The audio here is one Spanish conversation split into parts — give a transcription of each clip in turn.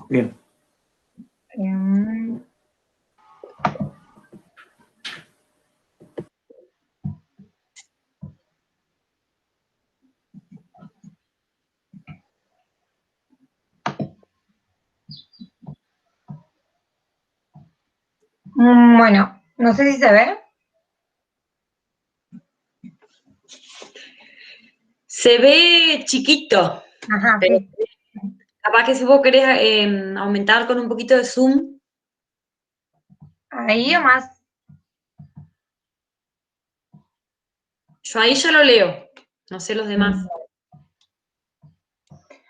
Bien. Bueno, no sé si se ve. Se ve chiquito. Ajá, Pero sí. capaz que si vos querés aumentar con un poquito de zoom. Ahí o más. Yo ahí ya lo leo. No sé los demás.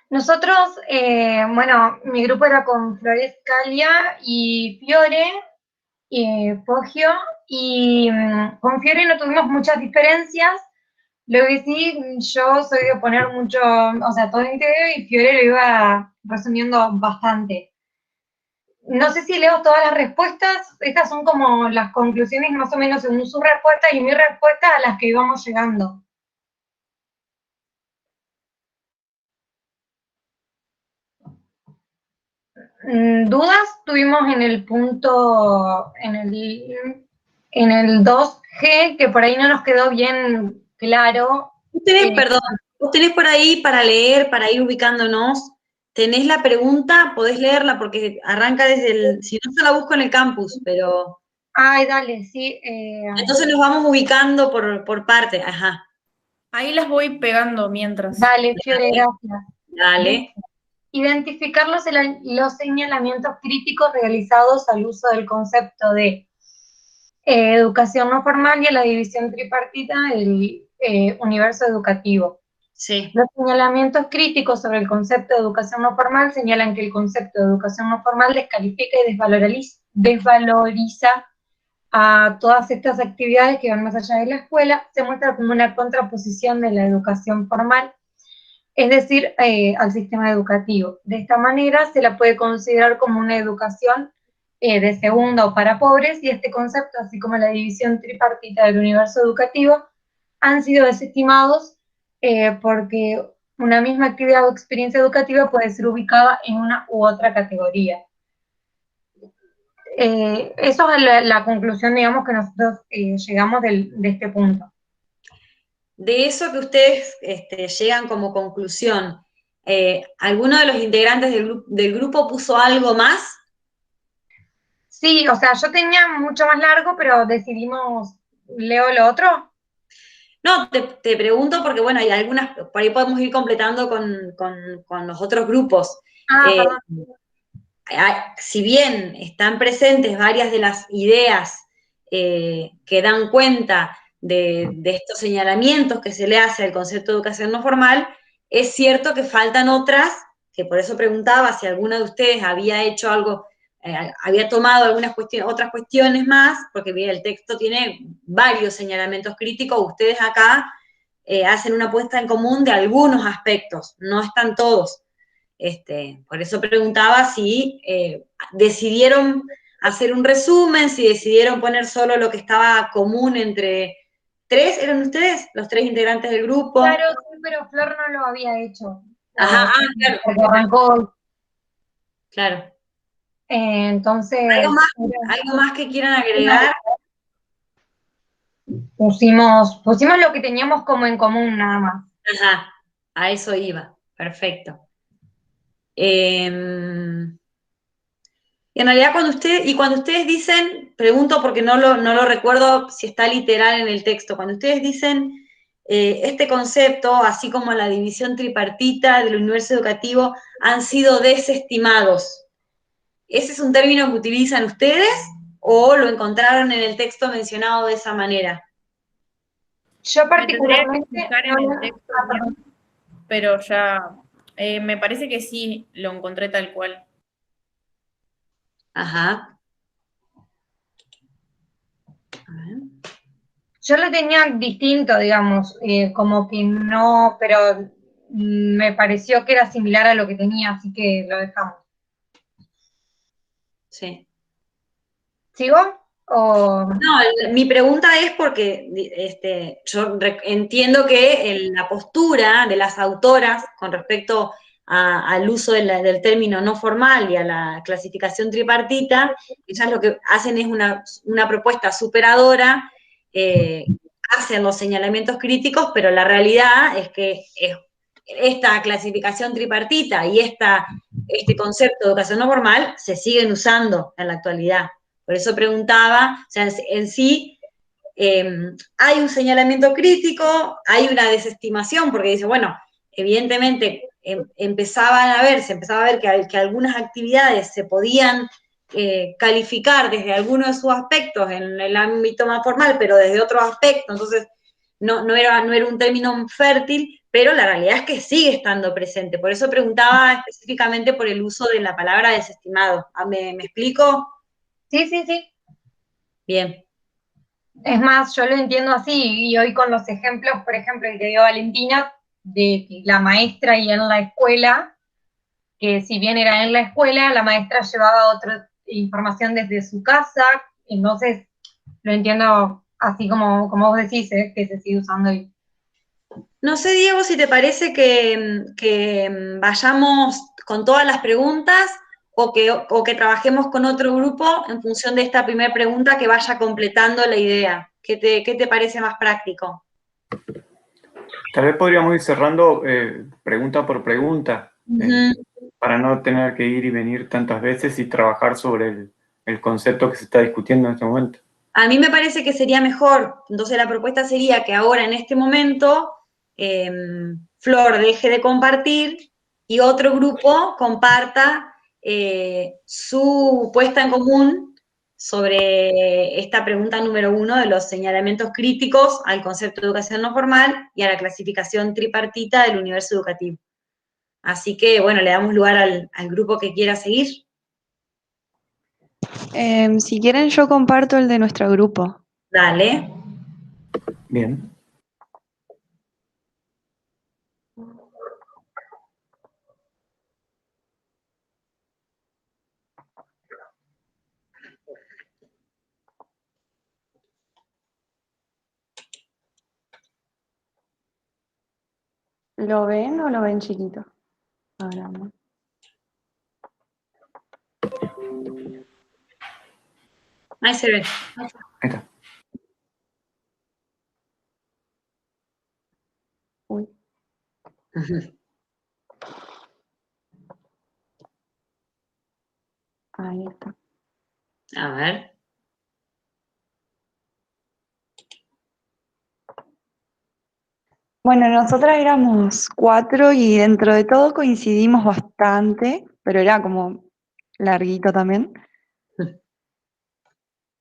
Nosotros, bueno, mi grupo era con Flores Calia y Fiore, Poggio, y con Fiore no tuvimos muchas diferencias. Lo que sí, yo soy de poner mucho, o sea, todo íntegro y Fiore lo iba resumiendo bastante. No sé si leo todas las respuestas, estas son como las conclusiones más o menos según su respuesta y mi respuesta a las que íbamos llegando. Dudas tuvimos en el punto, en el 2G, que por ahí no nos quedó bien claro. Perdón, vos tenés por ahí para leer, para ir ubicándonos, tenés la pregunta, podés leerla porque arranca desde el, si no se la busco en el campus, pero... Ay, dale, sí. Entonces nos vamos ubicando por parte, ajá. Ahí las voy pegando mientras. Dale, Fiore, gracias. Dale. Identificar los señalamientos críticos realizados al uso del concepto de educación no formal y a la división tripartita del universo educativo. Sí. Los señalamientos críticos sobre el concepto de educación no formal señalan que el concepto de educación no formal descalifica y desvaloriza a todas estas actividades que van más allá de la escuela, se muestra como una contraposición de la educación formal, es decir, al sistema educativo. De esta manera se la puede considerar como una educación de segunda o para pobres, y este concepto, así como la división tripartita del universo educativo, han sido desestimados porque una misma actividad o experiencia educativa puede ser ubicada en una u otra categoría. Eso es la conclusión, digamos, que nosotros llegamos de este punto. De eso que ustedes llegan como conclusión, ¿alguno de los integrantes del grupo puso algo más? Sí, o sea, yo tenía mucho más largo, pero decidimos, ¿leo lo otro? No, te pregunto porque, bueno, hay algunas, por ahí podemos ir completando con los otros grupos. Perdón. Si bien están presentes varias de las ideas que dan cuenta de estos señalamientos que se le hace al concepto de educación no formal, es cierto que faltan otras, que por eso preguntaba si alguna de ustedes había hecho algo, había tomado algunas cuestiones, otras cuestiones más, porque el texto tiene varios señalamientos críticos, ustedes acá hacen una puesta en común de algunos aspectos, no están todos. Por eso preguntaba si decidieron hacer un resumen, si decidieron poner solo lo que estaba común entre tres, ¿eran ustedes? Los tres integrantes del grupo. Claro, sí, pero Flor no lo había hecho. Ajá, claro. Porque arrancó hoy. Claro. Entonces. ¿Algo más que quieran agregar? Pusimos lo que teníamos como en común, nada más. Ajá, a eso iba. Perfecto. En realidad, cuando ustedes dicen, pregunto porque no lo recuerdo si está literal en el texto, cuando ustedes dicen este concepto, así como la división tripartita del universo educativo, han sido desestimados, ¿ese es un término que utilizan ustedes o lo encontraron en el texto mencionado de esa manera? Yo Me tendría que particularmente. fijar en el texto bien, pero ya me parece que sí lo encontré tal cual. Ajá. A ver. Yo lo tenía distinto, digamos, como que no, pero me pareció que era similar a lo que tenía, así que lo dejamos. Sí. ¿Sigo? O... No, mi pregunta es porque yo entiendo que la postura de las autoras con respecto al uso del término no formal y a la clasificación tripartita, ellas lo que hacen es una propuesta superadora, hacen los señalamientos críticos, pero la realidad es que esta clasificación tripartita y este concepto de educación no formal se siguen usando en la actualidad. Por eso preguntaba, o sea, en sí hay un señalamiento crítico, hay una desestimación, porque dice, bueno, evidentemente se empezaba a ver que algunas actividades se podían calificar desde algunos de sus aspectos en el ámbito más formal, pero desde otros aspectos, entonces no era un término fértil, pero la realidad es que sigue estando presente. Por eso preguntaba específicamente por el uso de la palabra desestimado. ¿Me explico? Sí, sí, sí. Bien. Es más, yo lo entiendo así, y hoy con los ejemplos, por ejemplo, el que dio Valentina, de que la maestra y en la escuela, que si bien era en la escuela, la maestra llevaba otra información desde su casa, entonces lo entiendo así como vos decís, que se sigue usando hoy. No sé, Diego, si te parece que vayamos con todas las preguntas o que trabajemos con otro grupo en función de esta primera pregunta que vaya completando la idea. ¿Qué te parece más práctico? Tal vez podríamos ir cerrando pregunta por pregunta, para no tener que ir y venir tantas veces y trabajar sobre el concepto que se está discutiendo en este momento. A mí me parece que sería mejor. Entonces la propuesta sería que ahora, en este momento, Flor deje de compartir y otro grupo comparta su puesta en común sobre esta pregunta número 1 de los señalamientos críticos al concepto de educación no formal y a la clasificación tripartita del universo educativo. Así que, bueno, le damos lugar al grupo que quiera seguir. Si quieren, yo comparto el de nuestro grupo. Dale. Bien. ¿Lo ven o lo ven chiquito? Ahora no. Ahí se ve. Ahí está. Uy. Ahí está. A ver. Bueno, nosotras éramos 4 y dentro de todo coincidimos bastante, pero era como larguito también.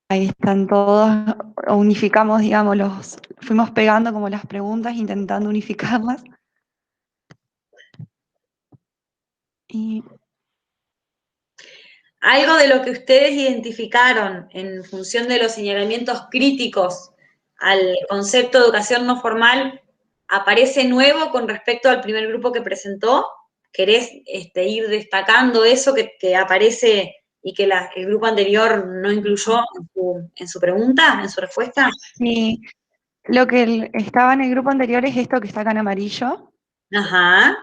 Ahí están todos, unificamos, digamos, fuimos pegando como las preguntas, intentando unificarlas. Y Algo de lo que ustedes identificaron en función de los señalamientos críticos al concepto de educación no formal, ¿aparece nuevo con respecto al primer grupo que presentó? ¿Querés ir destacando eso que aparece y que el grupo anterior no incluyó en su pregunta, en su respuesta? sí, lo que estaba en el grupo anterior es esto que está acá en amarillo. Ajá.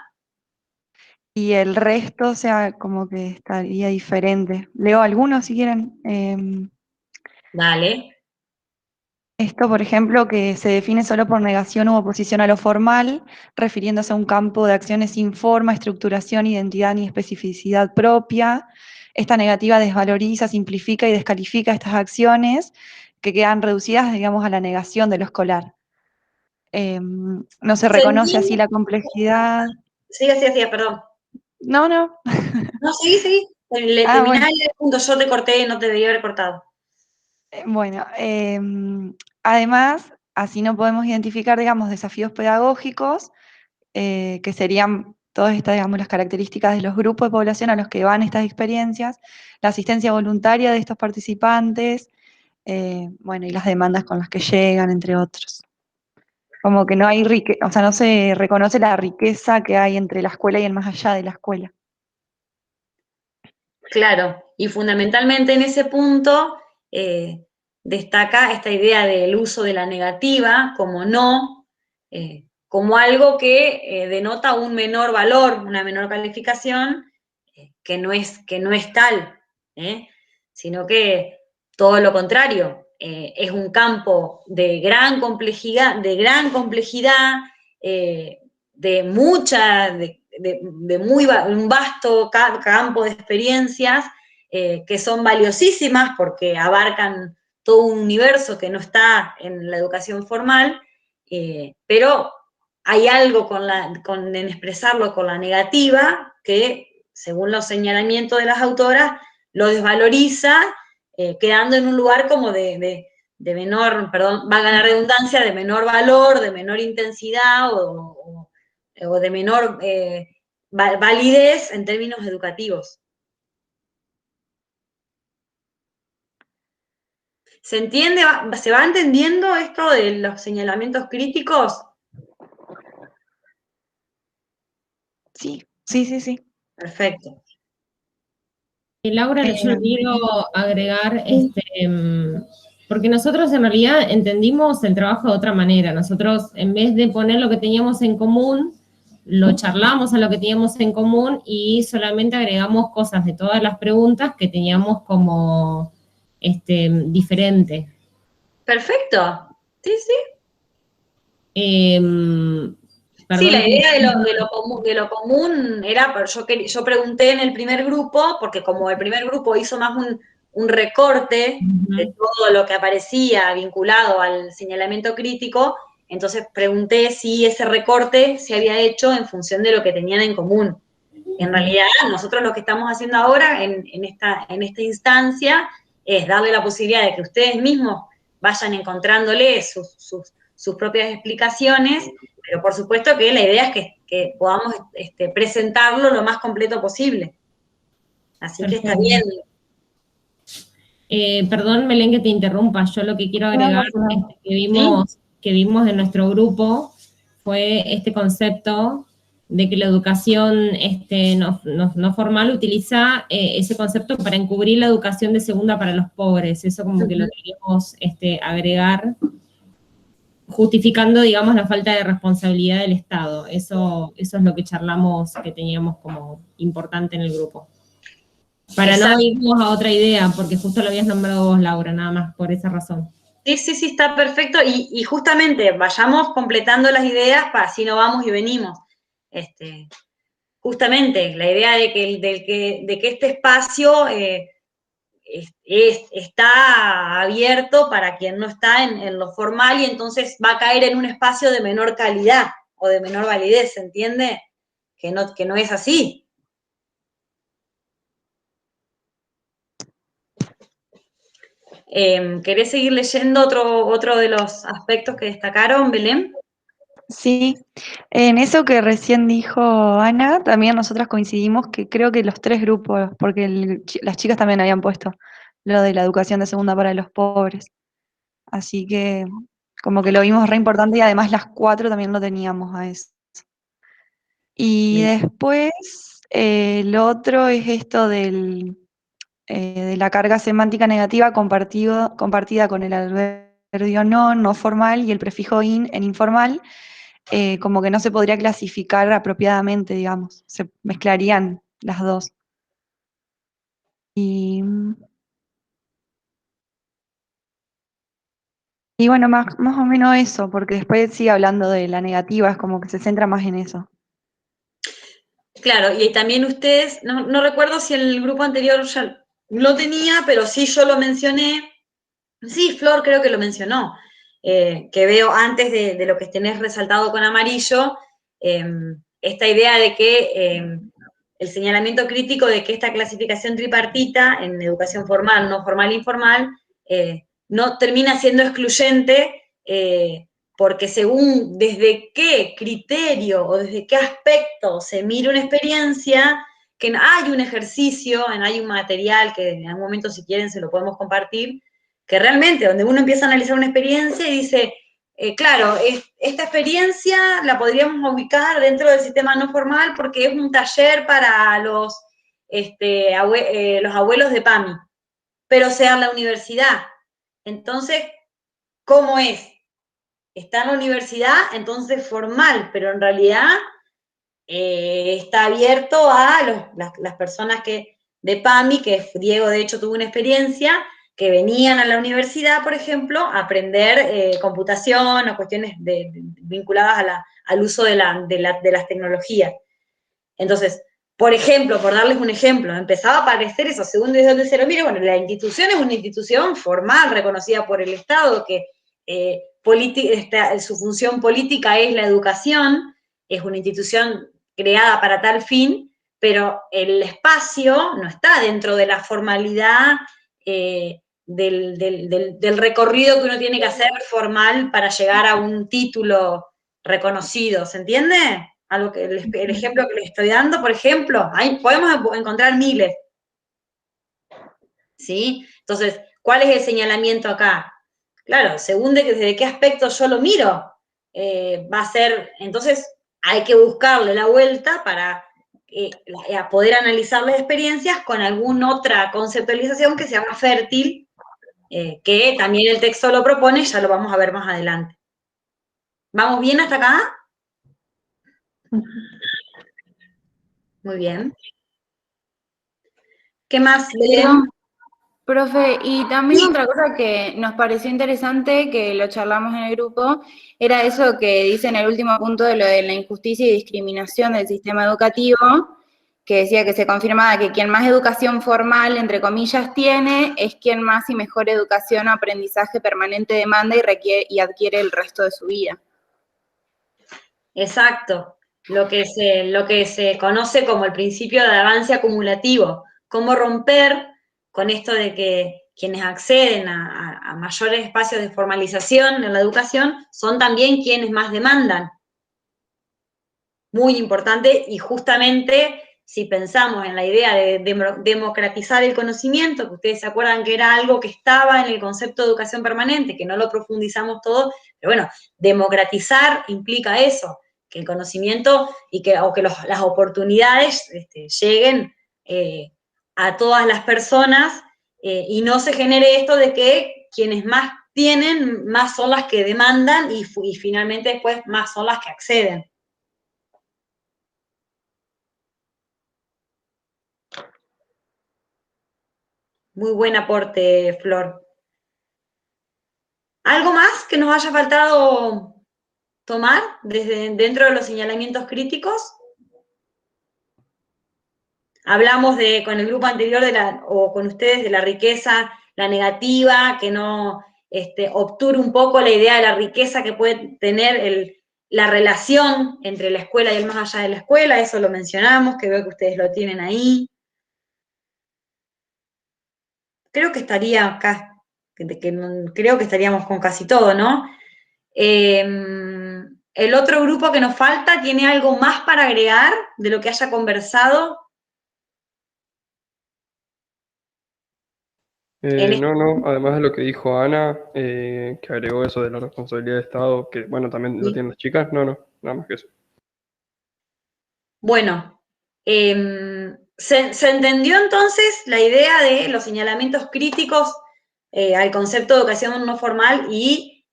Y el resto, o sea, como que estaría diferente. Leo algunos si quieren. Dale. Esto, por ejemplo, que se define solo por negación u oposición a lo formal, refiriéndose a un campo de acciones sin forma, estructuración, identidad ni especificidad propia. Esta negativa desvaloriza, simplifica y descalifica estas acciones que quedan reducidas, digamos, a la negación de lo escolar. No se reconoce así la complejidad. Sigue, perdón. No. No, seguí. Ah, Terminá bueno. el punto, yo te corté, no te debía haber cortado. Bueno, además, así no podemos identificar, digamos, desafíos pedagógicos, que serían todas estas, digamos, las características de los grupos de población a los que van estas experiencias, la asistencia voluntaria de estos participantes, bueno, y las demandas con las que llegan, entre otros. Como que no hay o sea, no se reconoce la riqueza que hay entre la escuela y el más allá de la escuela. Claro, y fundamentalmente en ese punto destaca esta idea del uso de la negativa como no, como algo que denota un menor valor, una menor calificación, que no es tal, sino que todo lo contrario, es un campo de gran complejidad, un vasto campo de experiencias que son valiosísimas porque abarcan todo un universo que no está en la educación formal, pero hay algo en expresarlo con la negativa que, según los señalamientos de las autoras, lo desvaloriza, quedando en un lugar como de menor, perdón, valga la redundancia, de menor valor, de menor intensidad o de menor validez en términos educativos. ¿Se entiende? ¿Se va entendiendo esto de los señalamientos críticos? Sí, sí, sí, sí. Perfecto. Laura, yo quiero agregar, porque nosotros en realidad entendimos el trabajo de otra manera. Nosotros, en vez de poner lo que teníamos en común, lo charlamos a lo que teníamos en común y solamente agregamos cosas de todas las preguntas que teníamos como diferentes. Perfecto. Sí, sí. Perdón. Sí, la idea de lo común era, yo pregunté en el primer grupo, porque como el primer grupo hizo más un recorte de todo lo que aparecía vinculado al señalamiento crítico, entonces pregunté si ese recorte se había hecho en función de lo que tenían en común. En realidad, nosotros lo que estamos haciendo ahora en esta instancia es darle la posibilidad de que ustedes mismos vayan encontrándole sus propias explicaciones, pero por supuesto que la idea es que podamos presentarlo lo más completo posible. Así que está bien. Perdón, Belén, que te interrumpa. Yo lo que quiero agregar que vimos en nuestro grupo fue este concepto de que la educación no formal utiliza ese concepto para encubrir la educación de segunda para los pobres. Eso como que lo queríamos agregar, justificando, digamos, la falta de responsabilidad del Estado. Eso es lo que charlamos, que teníamos como importante en el grupo. Para no irnos a otra idea, porque justo lo habías nombrado vos, Laura, nada más por esa razón. Sí, está perfecto. Y justamente vayamos completando las ideas para así no vamos y venimos. Justamente la idea de que este espacio está abierto para quien no está en lo formal y entonces va a caer en un espacio de menor calidad o de menor validez, ¿se entiende? Que no es así. ¿Querés seguir leyendo otro de los aspectos que destacaron, Belén? Sí, en eso que recién dijo Ana, también nosotras coincidimos que creo que los tres grupos, porque las chicas también habían puesto lo de la educación de segunda para los pobres. Así que como que lo vimos re importante y además las cuatro también lo teníamos a eso. Y después lo otro es esto de la carga semántica negativa compartida con el adverbio no formal y el prefijo in en informal, como que no se podría clasificar apropiadamente, digamos, se mezclarían las dos. Y bueno, más o menos eso, porque después sigue hablando de la negativa, es como que se centra más en eso. Claro, y también ustedes, no recuerdo si el grupo anterior ya lo tenía, pero sí yo lo mencioné. Sí, Flor creo que lo mencionó, que veo antes de lo que tenés resaltado con amarillo, esta idea de que el señalamiento crítico de que esta clasificación tripartita en educación formal, no formal e informal, no termina siendo excluyente, porque según desde qué criterio o desde qué aspecto se mire una experiencia, que hay un ejercicio, hay un material que en algún momento si quieren se lo podemos compartir, que realmente donde uno empieza a analizar una experiencia y dice, claro, esta experiencia la podríamos ubicar dentro del sistema no formal porque es un taller para los abuelos de PAMI, pero sea la universidad. Entonces, ¿cómo es? está en la universidad, entonces formal, pero en realidad está abierto a las personas de PAMI, que Diego de hecho tuvo una experiencia, que venían a la universidad, por ejemplo, a aprender computación o cuestiones vinculadas al uso de las tecnologías. Entonces, por ejemplo, por darles un ejemplo, empezaba a aparecer eso, segundo y tercero. Mire, bueno, la institución es una institución formal, reconocida por el Estado, que su función política es la educación, es una institución creada para tal fin, pero el espacio no está dentro de la formalidad del recorrido que uno tiene que hacer formal para llegar a un título reconocido, ¿se entiende? El ejemplo que les estoy dando, por ejemplo, ahí podemos encontrar miles. ¿Sí? Entonces, ¿cuál es el señalamiento acá? Claro, según desde qué aspecto yo lo miro, va a ser, entonces hay que buscarle la vuelta para poder analizar las experiencias con alguna otra conceptualización que sea más fértil, que también el texto lo propone, ya lo vamos a ver más adelante. ¿Vamos bien hasta acá? Muy bien. ¿Qué más, Belén? Profe, y también otra cosa que nos pareció interesante, que lo charlamos en el grupo, era eso que dice en el último punto de lo de la injusticia y discriminación del sistema educativo, que decía que se confirmaba que quien más educación formal, entre comillas, tiene, es quien más y mejor educación o aprendizaje permanente demanda y adquiere el resto de su vida. Exacto, lo que se conoce como el principio de avance acumulativo, cómo romper con esto de que quienes acceden a mayores espacios de formalización en la educación son también quienes más demandan. Muy importante, y justamente si pensamos en la idea de democratizar el conocimiento, que ustedes se acuerdan que era algo que estaba en el concepto de educación permanente, que no lo profundizamos todo, pero bueno, democratizar implica eso, que el conocimiento o que las oportunidades lleguen a todas las personas y no se genere esto de que quienes más tienen, más son las que demandan y finalmente después más son las que acceden. Muy buen aporte, Flor. ¿Algo más que nos haya faltado tomar dentro de los señalamientos críticos? Hablamos con el grupo anterior o con ustedes de la riqueza, la negativa, que no obture un poco la idea de la riqueza que puede tener la relación entre la escuela y el más allá de la escuela, eso lo mencionamos, que veo que ustedes lo tienen ahí. Creo que estaría acá, creo que estaríamos con casi todo, ¿no? El otro grupo que nos falta, ¿tiene algo más para agregar de lo que haya conversado? No, además de lo que dijo Ana, que agregó eso de la responsabilidad del Estado, que bueno, también lo tienen las chicas, nada más que eso. Bueno, ¿se entendió entonces la idea de los señalamientos críticos al concepto de educación no formal y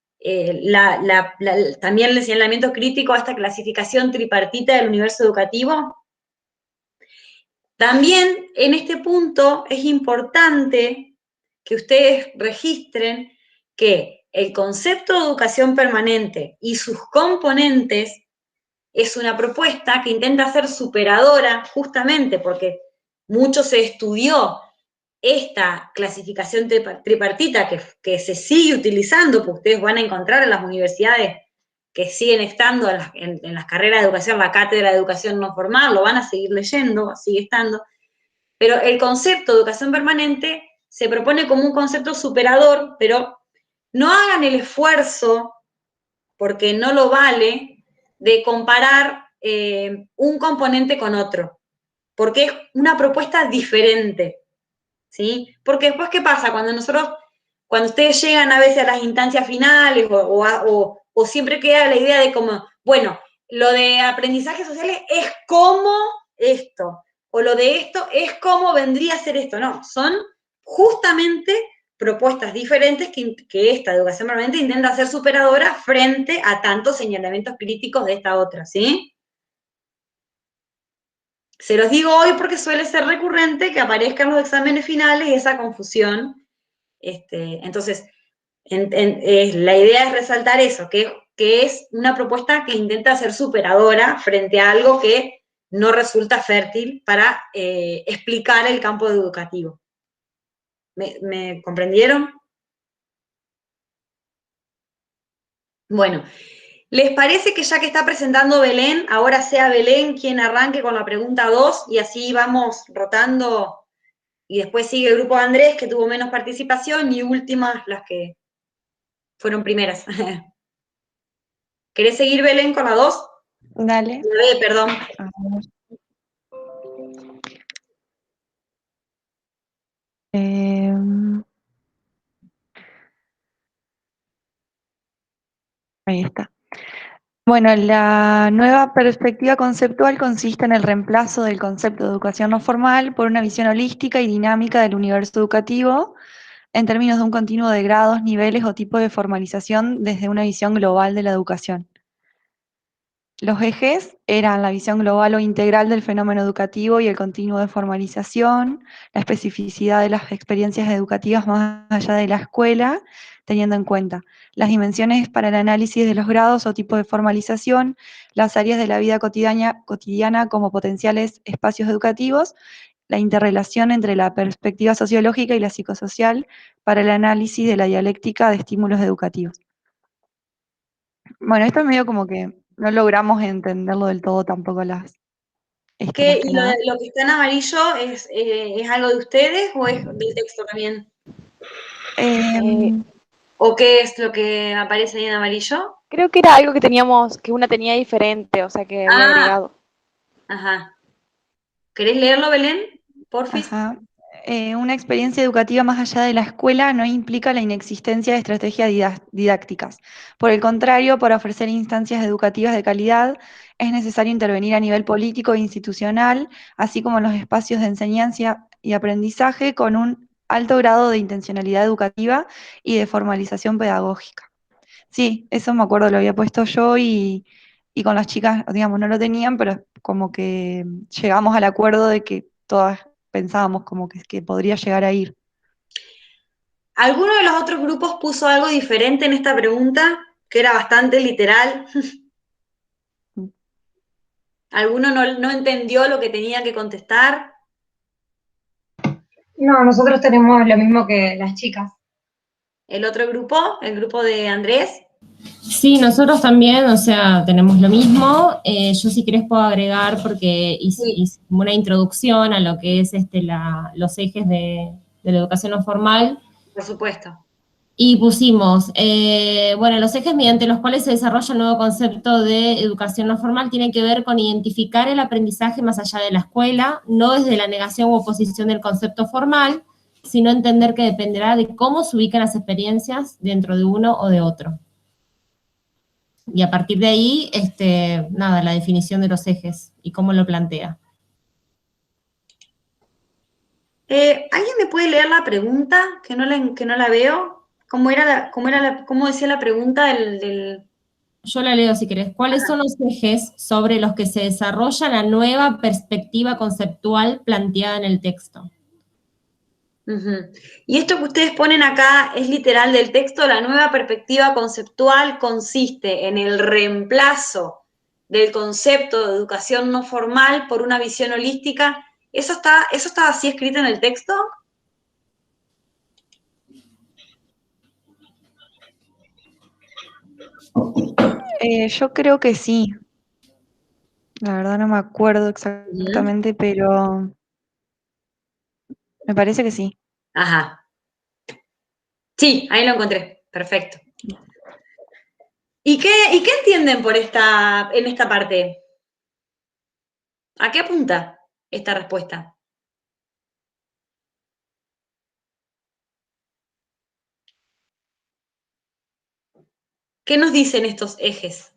también el señalamiento crítico a esta clasificación tripartita del universo educativo? También en este punto es importante que ustedes registren que el concepto de educación permanente y sus componentes es una propuesta que intenta ser superadora justamente porque mucho se estudió esta clasificación tripartita que se sigue utilizando, porque ustedes van a encontrar en las universidades que siguen estando en las carreras de educación, la cátedra de educación no formal, lo van a seguir leyendo, sigue estando, pero el concepto de educación permanente se propone como un concepto superador, pero no hagan el esfuerzo, porque no lo vale, de comparar un componente con otro, porque es una propuesta diferente, ¿sí? Porque después, ¿qué pasa? Cuando ustedes llegan a veces a las instancias finales o siempre queda la idea de como, bueno, lo de aprendizajes sociales es como esto, o lo de esto es como vendría a ser esto, no, son justamente propuestas diferentes que esta educación permanente intenta ser superadora frente a tantos señalamientos críticos de esta otra, ¿sí? Se los digo hoy porque suele ser recurrente que aparezcan los exámenes finales y esa confusión. Entonces, la idea es resaltar eso, que es una propuesta que intenta ser superadora frente a algo que no resulta fértil para explicar el campo educativo. ¿Me comprendieron? Bueno, ¿les parece que ya que está presentando Belén, ahora sea Belén quien arranque con la pregunta 2 y así vamos rotando y después sigue el grupo de Andrés que tuvo menos participación y últimas las que fueron primeras? ¿Querés seguir, Belén, con la 2? Dale. La B, perdón. A ver. Ahí está. Bueno, la nueva perspectiva conceptual consiste en el reemplazo del concepto de educación no formal por una visión holística y dinámica del universo educativo en términos de un continuo de grados, niveles o tipo de formalización desde una visión global de la educación. Los ejes eran la visión global o integral del fenómeno educativo y el continuo de formalización, la especificidad de las experiencias educativas más allá de la escuela, teniendo en cuenta las dimensiones para el análisis de los grados o tipos de formalización, las áreas de la vida cotidiana como potenciales espacios educativos, la interrelación entre la perspectiva sociológica y la psicosocial para el análisis de la dialéctica de estímulos educativos. Bueno, esto es medio como que no logramos entenderlo del todo tampoco las... ¿Y lo que está en amarillo es algo de ustedes o es del texto también? ¿O qué es lo que aparece ahí en amarillo? Creo que era algo que teníamos, que una tenía diferente, o sea, que había agregado. Ajá. ¿Querés leerlo, Belén? Porfis. Ajá. Una experiencia educativa más allá de la escuela no implica la inexistencia de estrategias didácticas. Por el contrario, para ofrecer instancias educativas de calidad, es necesario intervenir a nivel político e institucional, así como en los espacios de enseñanza y aprendizaje, con un alto grado de intencionalidad educativa y de formalización pedagógica. Sí, eso me acuerdo, lo había puesto yo y con las chicas, digamos, no lo tenían, pero como que llegamos al acuerdo de que todas pensábamos como que podría llegar a ir. ¿Alguno de los otros grupos puso algo diferente en esta pregunta? Que era bastante literal. ¿Alguno no entendió lo que tenía que contestar? No, nosotros tenemos lo mismo que las chicas. ¿El otro grupo? ¿El grupo de Andrés? Sí, nosotros también, o sea, tenemos lo mismo. Yo si querés puedo agregar porque hice una introducción a lo que es los ejes de la educación no formal. Por supuesto. Y pusimos, los ejes mediante los cuales se desarrolla el nuevo concepto de educación no formal tienen que ver con identificar el aprendizaje más allá de la escuela, no desde la negación u oposición del concepto formal, sino entender que dependerá de cómo se ubican las experiencias dentro de uno o de otro. Y a partir de ahí, la definición de los ejes y cómo lo plantea. ¿Alguien me puede leer la pregunta? Que no la veo. ¿Cómo decía la pregunta del... Yo la leo si querés. ¿Cuáles son los ejes sobre los que se desarrolla la nueva perspectiva conceptual planteada en el texto? Y esto que ustedes ponen acá es literal del texto. La nueva perspectiva conceptual consiste en el reemplazo del concepto de educación no formal por una visión holística. ¿Eso está así escrito en el texto? Yo creo que sí. La verdad no me acuerdo exactamente, pero me parece que sí. Ajá. Sí, ahí lo encontré. Perfecto. ¿Y qué entienden en esta parte? ¿A qué apunta esta respuesta? ¿Qué nos dicen estos ejes?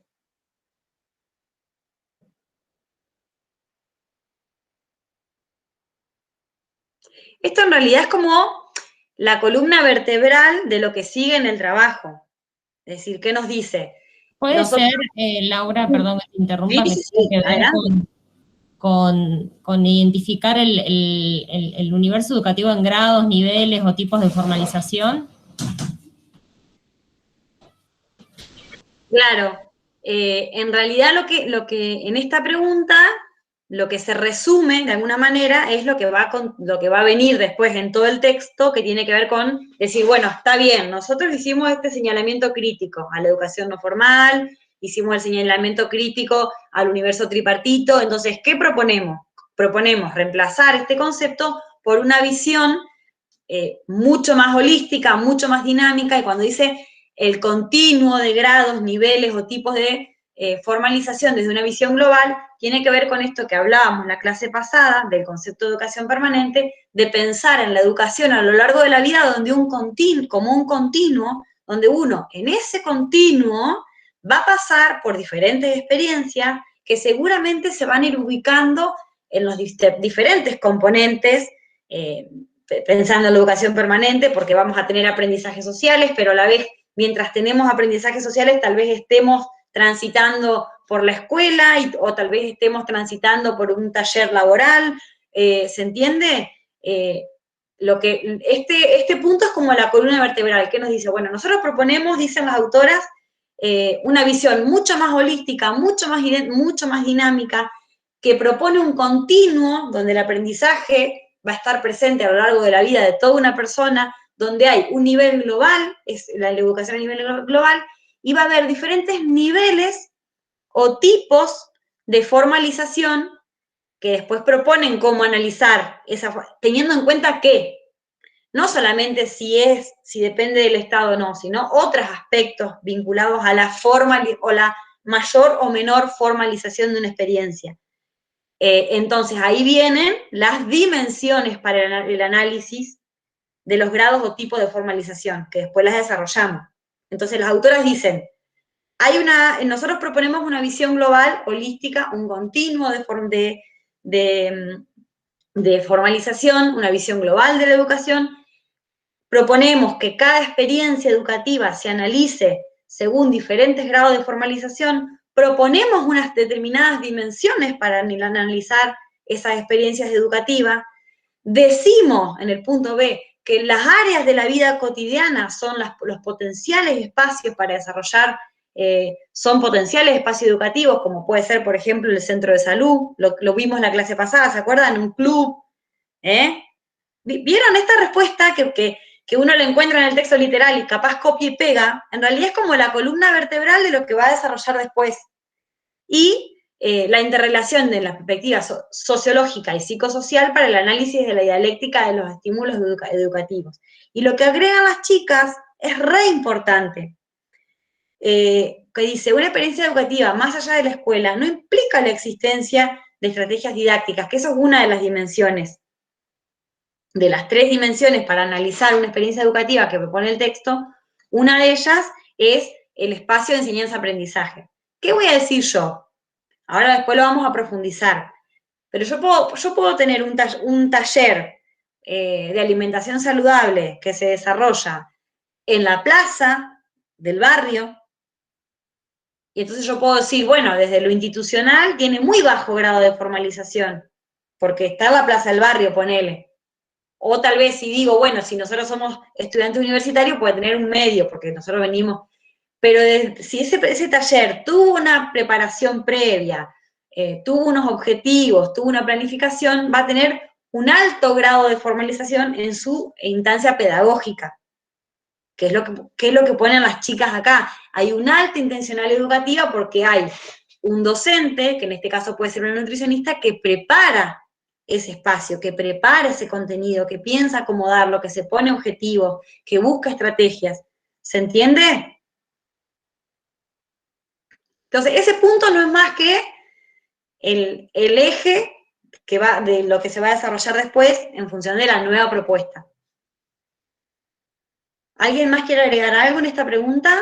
Esto en realidad es como la columna vertebral de lo que sigue en el trabajo. Es decir, ¿qué nos dice? Puede ser, Laura, perdón que te interrumpa, que tiene que ver adelante. con identificar el universo educativo en grados, niveles o tipos de formalización. Claro, en realidad lo que en esta pregunta, lo que se resume de alguna manera es lo que va a venir después en todo el texto, que tiene que ver con decir, bueno, está bien, nosotros hicimos este señalamiento crítico a la educación no formal, hicimos el señalamiento crítico al universo tripartito, entonces, ¿qué proponemos? Proponemos reemplazar este concepto por una visión mucho más holística, mucho más dinámica, y cuando dice el continuo de grados, niveles o tipos de formalización desde una visión global, tiene que ver con esto que hablábamos en la clase pasada, del concepto de educación permanente, de pensar en la educación a lo largo de la vida como un continuo, donde uno en ese continuo va a pasar por diferentes experiencias que seguramente se van a ir ubicando en los diferentes componentes, pensando en la educación permanente, porque vamos a tener aprendizajes sociales, pero a la vez, mientras tenemos aprendizajes sociales, tal vez estemos transitando por la escuela o tal vez estemos transitando por un taller laboral, ¿se entiende? Este punto es como la columna vertebral, que nos dice, bueno, nosotros proponemos, dicen las autoras, una visión mucho más holística, mucho más dinámica, que propone un continuo donde el aprendizaje va a estar presente a lo largo de la vida de toda una persona, donde hay un nivel global, es la educación a nivel global, y va a haber diferentes niveles o tipos de formalización que después proponen cómo analizar, teniendo en cuenta que no solamente si depende del Estado o no, sino otros aspectos vinculados a la la mayor o menor formalización de una experiencia. Entonces, ahí vienen las dimensiones para el análisis de los grados o tipos de formalización, que después las desarrollamos. Entonces, las autoras dicen, nosotros proponemos una visión global, holística, un continuo de formalización, una visión global de la educación. Proponemos que cada experiencia educativa se analice según diferentes grados de formalización. Proponemos unas determinadas dimensiones para analizar esas experiencias educativas. Decimos en el punto B que las áreas de la vida cotidiana son los potenciales espacios para desarrollar, son potenciales espacios educativos, como puede ser, por ejemplo, el centro de salud, lo vimos en la clase pasada, ¿se acuerdan? Un club. ¿Vieron esta respuesta que uno la encuentra en el texto literal y capaz copia y pega? En realidad es como la columna vertebral de lo que va a desarrollar después. Y la interrelación de la perspectiva sociológica y psicosocial para el análisis de la dialéctica de los estímulos educativos. Y lo que agregan las chicas es re importante, que dice, una experiencia educativa más allá de la escuela no implica la existencia de estrategias didácticas, que eso es una de las dimensiones, de las 3 dimensiones para analizar una experiencia educativa que propone el texto. Una de ellas es el espacio de enseñanza-aprendizaje. ¿Qué voy a decir yo? Ahora después lo vamos a profundizar. Pero yo puedo tener un taller de alimentación saludable que se desarrolla en la plaza del barrio, y entonces yo puedo decir, bueno, desde lo institucional tiene muy bajo grado de formalización, porque está en la plaza del barrio, ponele. O tal vez si digo, bueno, si nosotros somos estudiantes universitarios, puede tener un medio, porque nosotros venimos. Pero si ese taller tuvo una preparación previa, tuvo unos objetivos, tuvo una planificación, va a tener un alto grado de formalización en su instancia pedagógica, que es lo que ponen las chicas acá. Hay una alta intencional educativa porque hay un docente, que en este caso puede ser una nutricionista, que prepara ese espacio, que prepara ese contenido, que piensa cómo darlo, que se pone objetivos, que busca estrategias. ¿Se entiende? Entonces, ese punto no es más que el eje de lo que se va a desarrollar después en función de la nueva propuesta. ¿Alguien más quiere agregar algo en esta pregunta?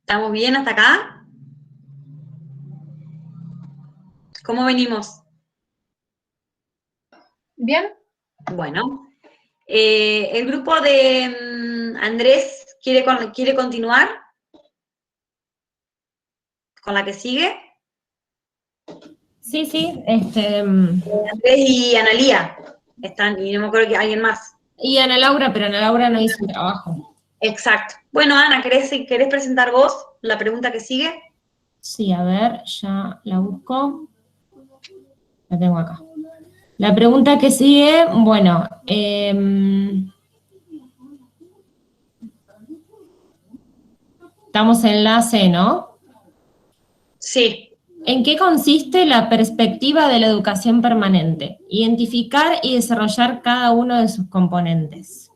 ¿Estamos bien hasta acá? ¿Cómo venimos? ¿Bien? Bueno. ¿El grupo de Andrés quiere continuar? ¿Con la que sigue? Sí, Andrés y Analía están, y no me acuerdo que alguien más. y Ana Laura, pero Ana Laura no hizo el trabajo. Exacto. Bueno, Ana, ¿querés presentar vos la pregunta que sigue? Sí, a ver, ya la busco. La tengo acá. La pregunta que sigue, bueno, estamos en la C, ¿no? Sí. ¿En qué consiste la perspectiva de la educación permanente? Identificar y desarrollar cada uno de sus componentes.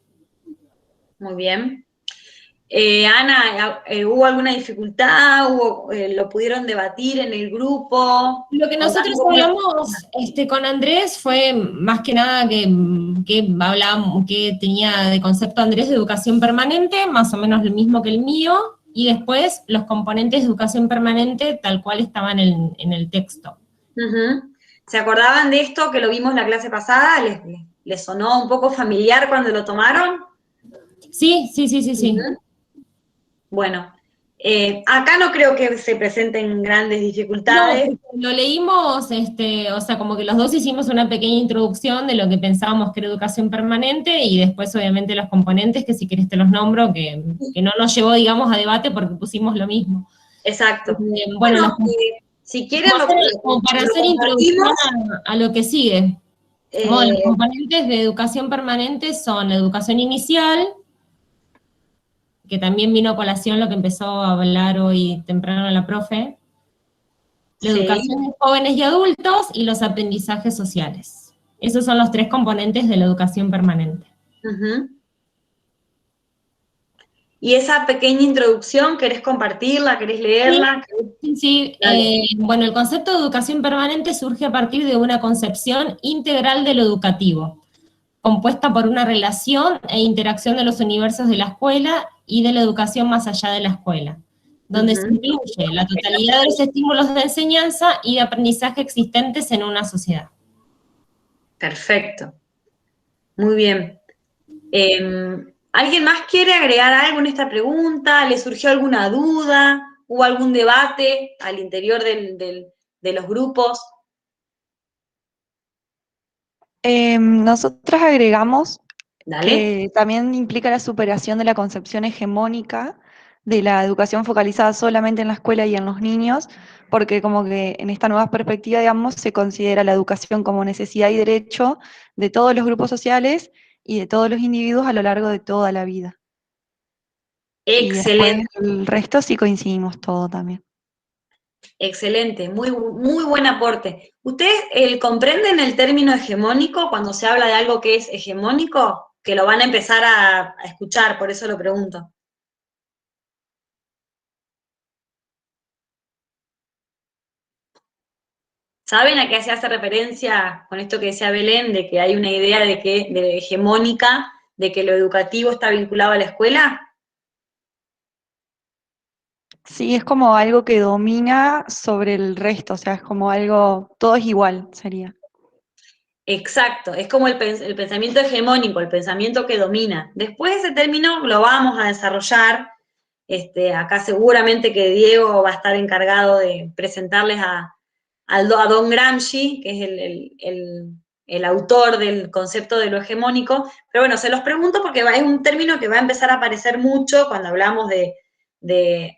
Muy bien. Ana, ¿hubo alguna dificultad? ¿Lo pudieron debatir en el grupo? Lo que nosotros hablamos con Andrés fue más que nada que tenía de concepto Andrés de educación permanente, más o menos lo mismo que el mío, y después los componentes de educación permanente tal cual estaban en el texto. Uh-huh. ¿Se acordaban de esto que lo vimos la clase pasada? ¿Les sonó un poco familiar cuando lo tomaron? Sí. Uh-huh. Bueno, acá no creo que se presenten grandes dificultades. No, lo leímos, o sea, como que los dos hicimos una pequeña introducción de lo que pensábamos que era educación permanente y después obviamente los componentes, que si querés te los nombro, que no nos llevó, digamos, a debate porque pusimos lo mismo. Exacto. Bueno, si quieren, como para hacer introducción a lo que sigue. Bueno, los componentes de educación permanente son la educación inicial, que también vino a colación lo que empezó a hablar hoy temprano la profe, la educación de jóvenes y adultos y los aprendizajes sociales. Esos son los tres componentes de la educación permanente. Uh-huh. ¿Y esa pequeña introducción, querés compartirla, querés leerla? Sí. Bueno, el concepto de educación permanente surge a partir de una concepción integral de lo educativo, compuesta por una relación e interacción de los universos de la escuela y de la educación más allá de la escuela, donde se incluye la totalidad de los estímulos de enseñanza y de aprendizaje existentes en una sociedad. Perfecto. Muy bien. ¿Alguien más quiere agregar algo en esta pregunta? ¿Le surgió alguna duda? ¿Hubo algún debate al interior de los grupos? Nosotras agregamos Dale. que también implica la superación de la concepción hegemónica de la educación focalizada solamente en la escuela y en los niños, porque como que en esta nueva perspectiva, digamos, se considera la educación como necesidad y derecho de todos los grupos sociales y de todos los individuos a lo largo de toda la vida. Excelente. Y después el resto sí coincidimos todo también. Excelente, muy buen aporte. ¿Ustedes comprenden el término hegemónico cuando se habla de algo que es hegemónico? Que lo van a empezar a escuchar, por eso lo pregunto. ¿Saben a qué se hace referencia con esto que decía Belén, de que hay una idea de hegemónica, de que lo educativo está vinculado a la escuela? Sí, es como algo que domina sobre el resto, o sea, es como algo, todo es igual, sería. Exacto, es como el pensamiento hegemónico, el pensamiento que domina. Después ese término lo vamos a desarrollar, acá seguramente que Diego va a estar encargado de presentarles a Don Gramsci, que es el autor del concepto de lo hegemónico, pero bueno, se los pregunto porque es un término que va a empezar a aparecer mucho cuando hablamos de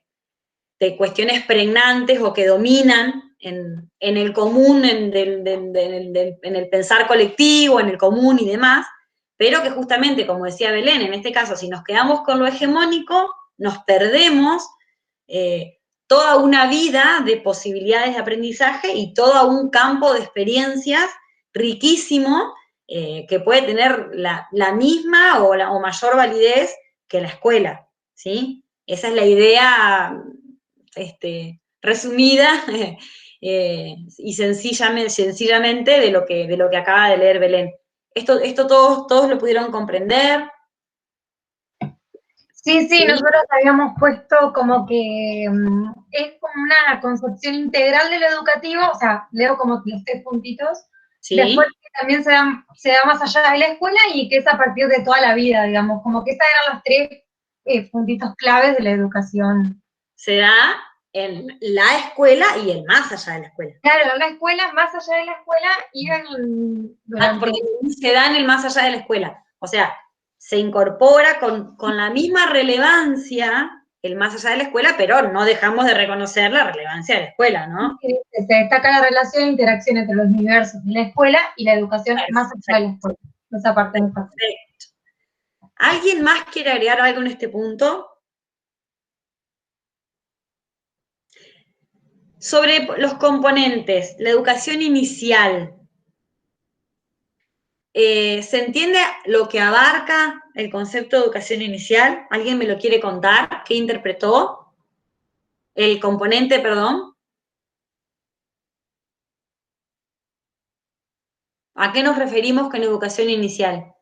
cuestiones pregnantes o que dominan en el común, en el pensar colectivo, en el común y demás, pero que justamente, como decía Belén, en este caso, si nos quedamos con lo hegemónico, nos perdemos toda una vida de posibilidades de aprendizaje y todo un campo de experiencias riquísimo que puede tener la misma o mayor validez que la escuela, ¿sí? Esa es la idea resumida y sencillamente de lo que acaba de leer Belén. ¿Esto todos lo pudieron comprender? Sí, ¿Sí? nosotros habíamos puesto como que es como una concepción integral de lo educativo, o sea, leo como los 3 puntitos, ¿Sí? después que también se da más allá de la escuela y que es a partir de toda la vida, digamos, como que esas eran los 3 puntitos claves de la educación. Se da en la escuela y el más allá de la escuela. Claro, la escuela, más allá de la escuela y Porque se da en el más allá de la escuela. O sea, se incorpora con la misma relevancia el más allá de la escuela, pero no dejamos de reconocer la relevancia de la escuela, ¿no? Se destaca la relación e interacción entre los universos de la escuela y la educación más allá de la escuela. Esa parte es fácil. Perfecto. ¿Alguien más quiere agregar algo en este punto? Sobre los componentes, la educación inicial. ¿Se entiende lo que abarca el concepto de educación inicial? ¿Alguien me lo quiere contar? ¿Qué interpretó? El componente, perdón. ¿A qué nos referimos con educación inicial?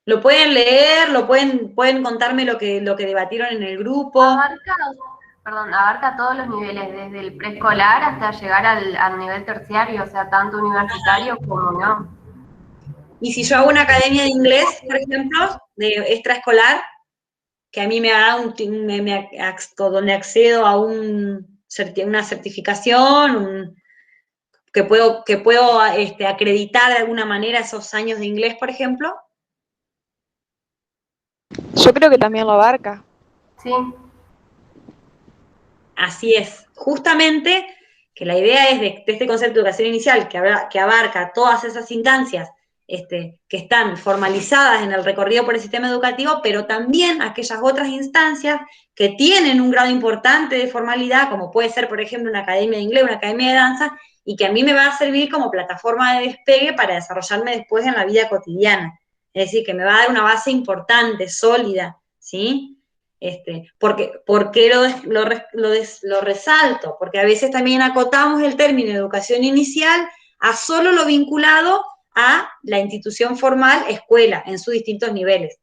¿Lo pueden leer? ¿Pueden contarme lo que debatieron en el grupo? Abarca todos los niveles, desde el preescolar hasta llegar al nivel terciario, o sea, tanto universitario como no. Y si yo hago una academia de inglés, por ejemplo, de extraescolar, que a mí me da donde accedo a una certificación, que puedo acreditar de alguna manera esos años de inglés, por ejemplo. Yo creo que también lo abarca. Sí. Así es. Justamente que la idea es de este concepto de educación inicial que abarca todas esas instancias que están formalizadas en el recorrido por el sistema educativo, pero también aquellas otras instancias que tienen un grado importante de formalidad, como puede ser, por ejemplo, una academia de inglés, una academia de danza, y que a mí me va a servir como plataforma de despegue para desarrollarme después en la vida cotidiana. Es decir, que me va a dar una base importante, sólida, ¿sí? ¿Por qué lo resalto? Porque a veces también acotamos el término de educación inicial a solo lo vinculado a la institución formal, escuela, en sus distintos niveles.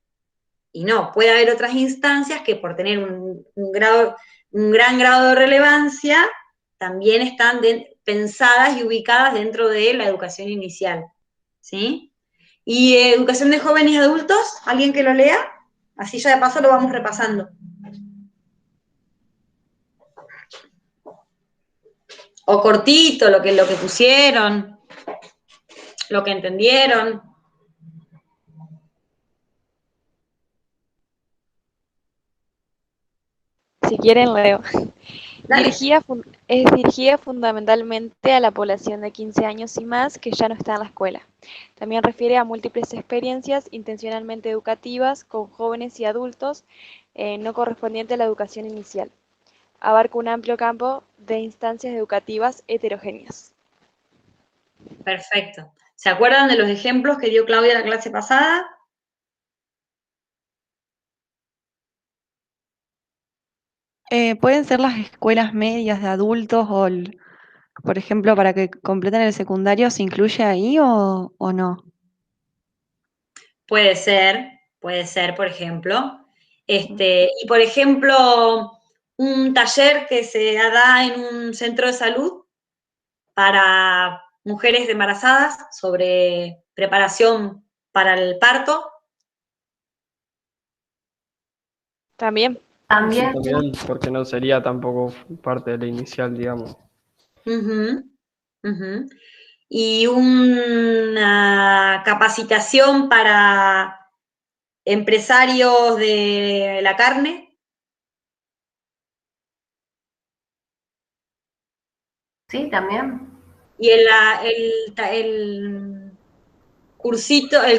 Y no, puede haber otras instancias que por tener un gran grado de relevancia, también están pensadas y ubicadas dentro de la educación inicial. ¿Sí? ¿Y educación de jóvenes y adultos? ¿Alguien que lo lea? Así ya de paso lo vamos repasando. O cortito, lo que pusieron, lo que entendieron. Si quieren, leo. Dale. Es dirigida fundamentalmente a la población de 15 años y más que ya no está en la escuela. También refiere a múltiples experiencias intencionalmente educativas con jóvenes y adultos no correspondiente a la educación inicial. Abarca un amplio campo de instancias educativas heterogéneas. Perfecto. ¿Se acuerdan de los ejemplos que dio Claudia la clase pasada? ¿Pueden ser las escuelas medias de adultos o, por ejemplo, para que completen el secundario, se incluye ahí o no? Puede ser, por ejemplo. Y por ejemplo, un taller que se da en un centro de salud para mujeres embarazadas sobre preparación para el parto. También. Sí, también, porque no sería tampoco parte de la inicial, digamos. Y una capacitación para empresarios de la carne. Sí, también. Y el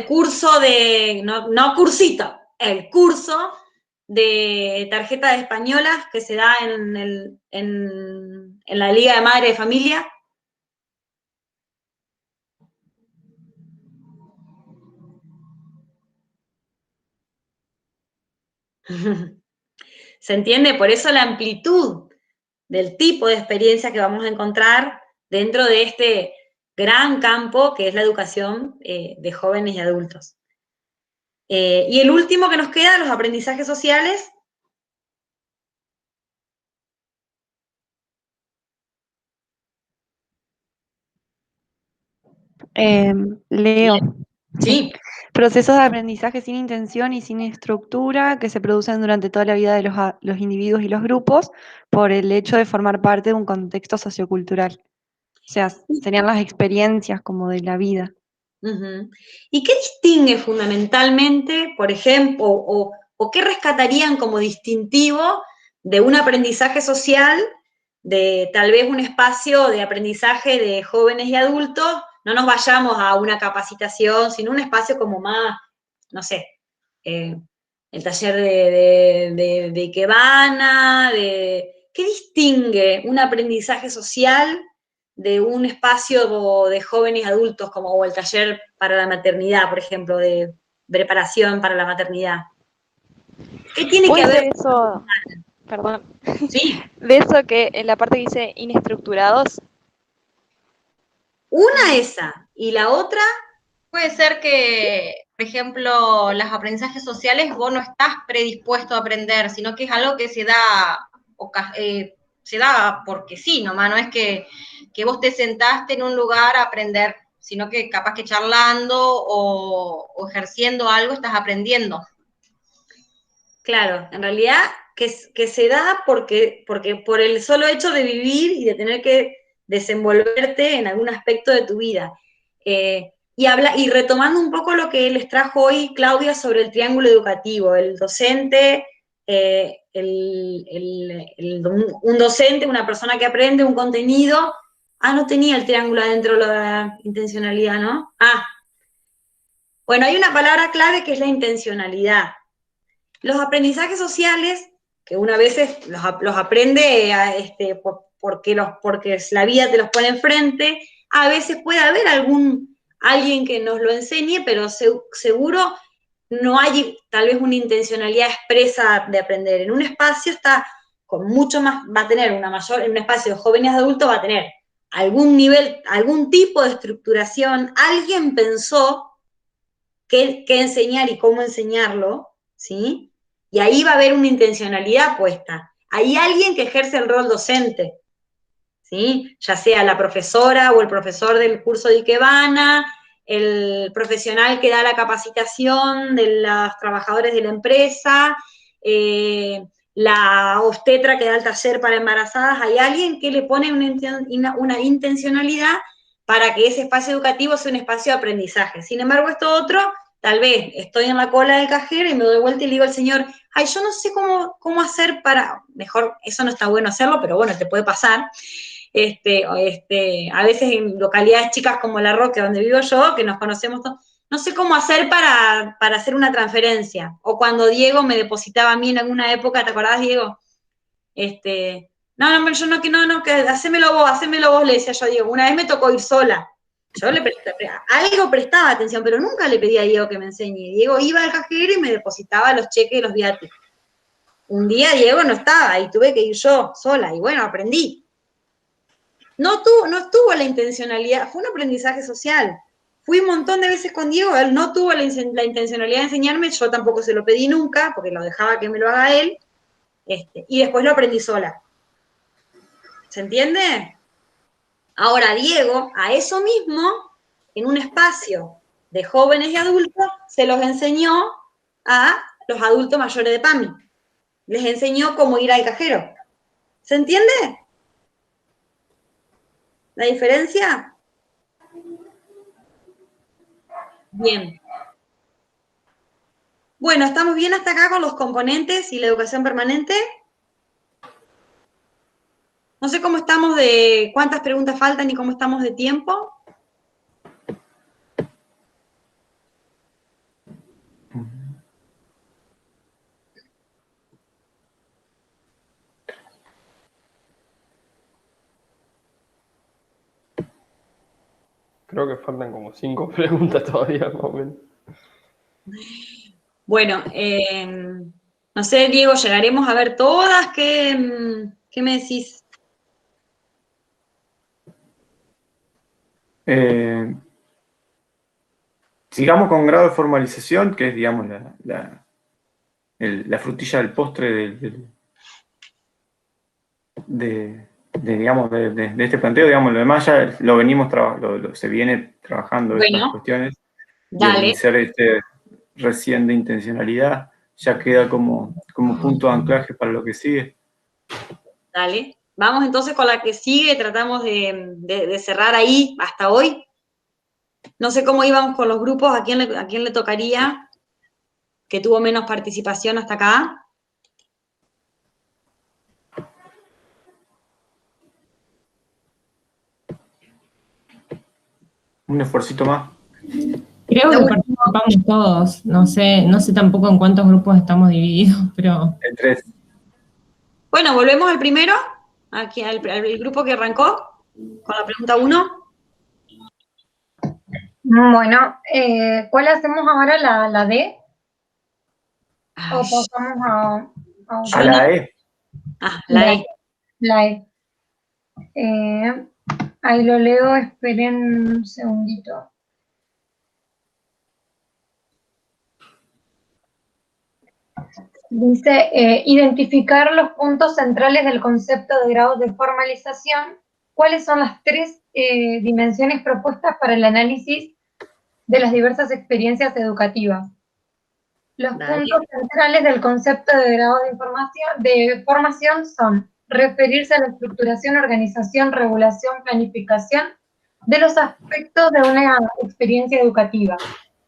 curso de tarjetas españolas que se da en la Liga de Madre de Familia. ¿Se entiende? Por eso la amplitud del tipo de experiencia que vamos a encontrar dentro de este gran campo que es la educación de jóvenes y adultos. Y el último que nos queda, los aprendizajes sociales. Leo. Sí. Procesos de aprendizaje sin intención y sin estructura que se producen durante toda la vida de los individuos y los grupos por el hecho de formar parte de un contexto sociocultural. O sea, serían las experiencias como de la vida. ¿Y qué distingue fundamentalmente, por ejemplo, o qué rescatarían como distintivo de un aprendizaje social, de tal vez un espacio de aprendizaje de jóvenes y adultos? No nos vayamos a una capacitación, sino un espacio como más, no sé, el taller de Ikebana, ¿qué distingue un aprendizaje social de un espacio de jóvenes y adultos, como el taller para la maternidad, por ejemplo, de preparación para la maternidad? ¿Qué tiene que Puede haber? ser eso, perdón, Sí. de eso que en la parte que dice inestructurados. Una esa, y la otra. Puede ser que, por ejemplo, los aprendizajes sociales vos no estás predispuesto a aprender, sino que es algo que se da porque sí, nomás, no es que vos te sentaste en un lugar a aprender, sino que capaz que charlando o ejerciendo algo estás aprendiendo. Claro, en realidad que se da porque por el solo hecho de vivir y de tener que desenvolverte en algún aspecto de tu vida. Y retomando un poco lo que les trajo hoy Claudia sobre el triángulo educativo, el docente, un docente, una persona que aprende un contenido. No tenía el triángulo adentro de la intencionalidad, ¿no? Bueno, hay una palabra clave que es la intencionalidad. Los aprendizajes sociales, que una vez los aprende porque la vida te los pone enfrente, a veces puede haber alguien que nos lo enseñe, pero seguro no hay tal vez una intencionalidad expresa de aprender. En un espacio está con mucho más, va a tener en un espacio de jóvenes y adultos va a tener algún nivel, algún tipo de estructuración, alguien pensó qué enseñar y cómo enseñarlo, ¿sí? Y ahí va a haber una intencionalidad puesta. Hay alguien que ejerce el rol docente, ¿sí? Ya sea la profesora o el profesor del curso de Ikebana, el profesional que da la capacitación de los trabajadores de la empresa, la obstetra que da el taller para embarazadas. Hay alguien que le pone una intencionalidad para que ese espacio educativo sea un espacio de aprendizaje. Sin embargo, esto otro, tal vez estoy en la cola del cajero y me doy vuelta y le digo al señor, yo no sé cómo hacer mejor, eso no está bueno hacerlo, pero bueno, te puede pasar. A veces en localidades chicas como La Roque, donde vivo yo, que nos conocemos todos, no sé cómo hacer para hacer una transferencia. O cuando Diego me depositaba a mí en alguna época, ¿te acordás, Diego? No, yo que hacémelo vos, le decía yo a Diego. Una vez me tocó ir sola. Yo algo prestaba atención, pero nunca le pedí a Diego que me enseñe. Diego iba al cajero y me depositaba los cheques de los viáticos. Un día Diego no estaba y tuve que ir yo sola, y bueno, aprendí. No estuvo la intencionalidad, fue un aprendizaje social. Fui un montón de veces con Diego, él no tuvo la intencionalidad de enseñarme, yo tampoco se lo pedí nunca, porque lo dejaba que me lo haga él, y después lo aprendí sola. ¿Se entiende? Ahora Diego, a eso mismo, en un espacio de jóvenes y adultos, se los enseñó a los adultos mayores de PAMI. Les enseñó cómo ir al cajero. ¿Se entiende la diferencia? Bien. Bueno, ¿estamos bien hasta acá con los componentes y la educación permanente? No sé cómo estamos de cuántas preguntas faltan y cómo estamos de tiempo. Creo que faltan como 5 preguntas todavía, más o menos. Bueno, no sé, Diego, ¿llegaremos a ver todas? ¿Qué me decís? Sigamos con grado de formalización, que es, digamos, la frutilla del postre de de este planteo, digamos, lo demás ya lo venimos se viene trabajando estas cuestiones. Dale. Y el ser recién de intencionalidad ya queda como punto de anclaje para lo que sigue. Dale. Vamos entonces con la que sigue, tratamos de cerrar ahí hasta hoy. No sé cómo íbamos con los grupos, a quién le tocaría, que tuvo menos participación hasta acá. Un esfuercito más. Creo que participamos todos. No sé tampoco en cuántos grupos estamos divididos, pero... En 3. Bueno, volvemos al primero, aquí al grupo que arrancó, con la pregunta 1. Bueno, ¿cuál hacemos ahora? ¿La D? ¿O pasamos a la E? La E. La E. Ahí lo leo, esperen un segundito. Dice, identificar los puntos centrales del concepto de grados de formalización. ¿Cuáles son las 3 dimensiones propuestas para el análisis de las diversas experiencias educativas? Los puntos centrales del concepto de grado de formación son referirse a la estructuración, organización, regulación, planificación de los aspectos de una experiencia educativa.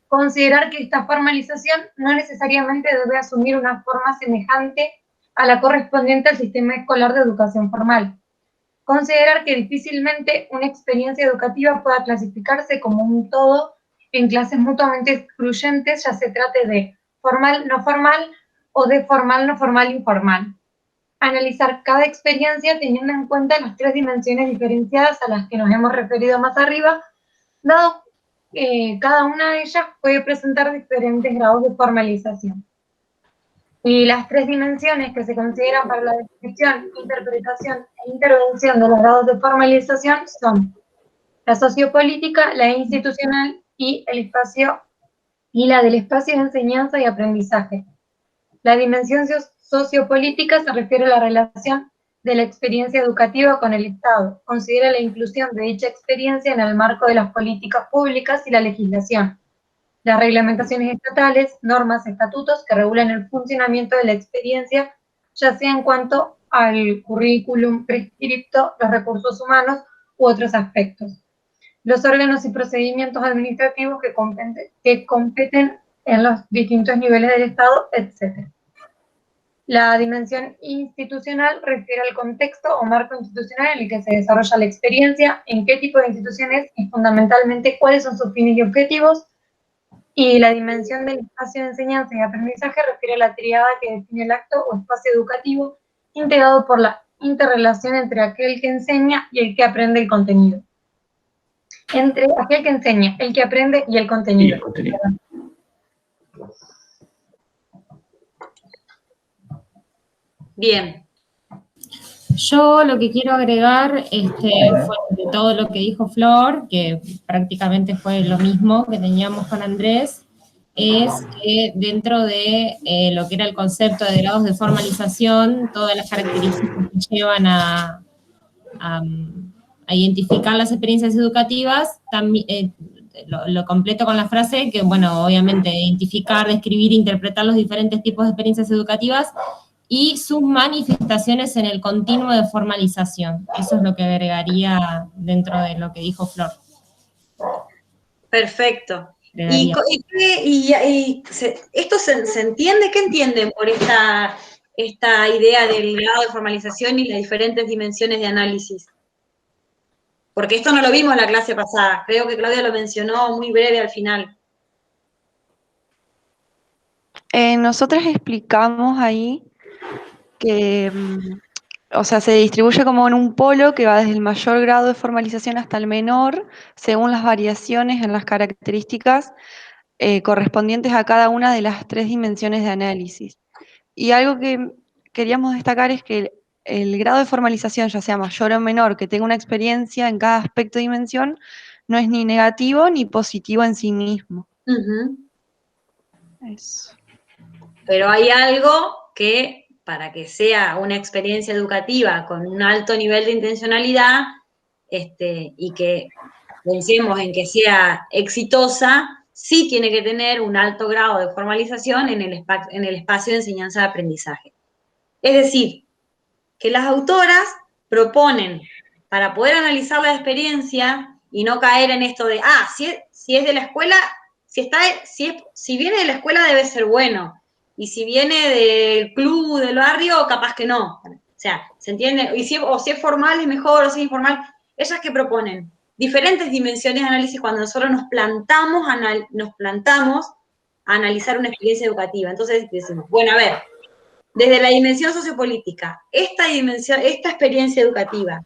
Considerar que esta formalización no necesariamente debe asumir una forma semejante a la correspondiente al sistema escolar de educación formal. Considerar que difícilmente una experiencia educativa pueda clasificarse como un todo en clases mutuamente excluyentes, ya se trate de formal, no formal, o de formal, no formal, informal. Analizar cada experiencia teniendo en cuenta las 3 dimensiones diferenciadas a las que nos hemos referido más arriba, dado cada una de ellas puede presentar diferentes grados de formalización. Y las 3 dimensiones que se consideran para la descripción, interpretación e intervención de los grados de formalización son la sociopolítica, la institucional y la del espacio de enseñanza y aprendizaje. La dimensión sociopolítica se refiere a la relación de la experiencia educativa con el Estado. Considera la inclusión de dicha experiencia en el marco de las políticas públicas y la legislación, las reglamentaciones estatales, normas, estatutos que regulan el funcionamiento de la experiencia, ya sea en cuanto al currículum prescripto, los recursos humanos u otros aspectos. Los órganos y procedimientos administrativos que competen en los distintos niveles del Estado, etc. La dimensión institucional refiere al contexto o marco institucional en el que se desarrolla la experiencia, en qué tipo de instituciones y fundamentalmente cuáles son sus fines y objetivos. Y la dimensión del espacio de enseñanza y aprendizaje refiere a la tríada que define el acto o espacio educativo integrado por la interrelación entre aquel que enseña y el que aprende el contenido. Entre aquel que enseña, el que aprende y el contenido. Bien. Yo lo que quiero agregar fue de todo lo que dijo Flor, que prácticamente fue lo mismo que teníamos con Andrés, es que dentro de lo que era el concepto de grados de formalización, todas las características que llevan a identificar las experiencias educativas, también, lo completo con la frase que, bueno, obviamente, identificar, describir, interpretar los diferentes tipos de experiencias educativas y sus manifestaciones en el continuo de formalización. Eso es lo que agregaría dentro de lo que dijo Flor. Perfecto. ¿Y esto se entiende? ¿Qué entienden por esta idea del grado de formalización y las diferentes dimensiones de análisis? Porque esto no lo vimos en la clase pasada. Creo que Claudia lo mencionó muy breve al final. Nosotras explicamos ahí que, o sea, se distribuye como en un polo que va desde el mayor grado de formalización hasta el menor, según las variaciones en las características correspondientes a cada una de las 3 dimensiones de análisis. Y algo que queríamos destacar es que el grado de formalización, ya sea mayor o menor, que tenga una experiencia en cada aspecto de dimensión, no es ni negativo ni positivo en sí mismo. Uh-huh. Eso. Pero hay algo que para que sea una experiencia educativa con un alto nivel de intencionalidad, y que pensemos en que sea exitosa, sí tiene que tener un alto grado de formalización en el espacio de enseñanza de aprendizaje. Es decir, que las autoras proponen, para poder analizar la experiencia y no caer en esto de, si es de la escuela, si viene de la escuela debe ser bueno, y si viene del club, del barrio, capaz que no. O sea, ¿se entiende? O si es formal es mejor, o si es informal. Ellas que proponen diferentes dimensiones de análisis cuando nosotros nos plantamos a analizar una experiencia educativa. Entonces decimos, bueno, a ver, desde la dimensión sociopolítica, esta experiencia educativa,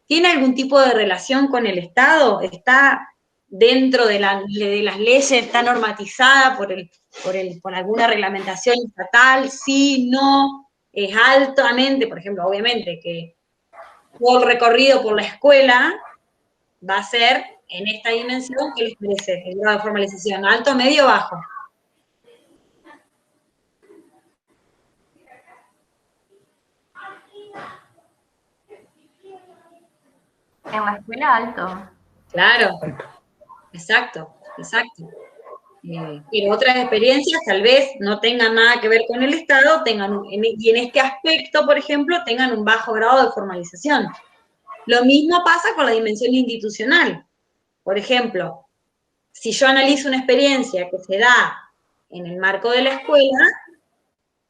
¿tiene algún tipo de relación con el Estado? ¿Está dentro de las leyes, está normatizada por alguna reglamentación estatal? Sí, no, es altamente, por ejemplo, obviamente que todo el recorrido por la escuela va a ser en esta dimensión que les parece el grado de formalización, alto, medio, bajo. En la escuela alto. Claro, exacto. Pero otras experiencias tal vez no tengan nada que ver con el Estado, y en este aspecto, por ejemplo, tengan un bajo grado de formalización. Lo mismo pasa con la dimensión institucional. Por ejemplo, si yo analizo una experiencia que se da en el marco de la escuela,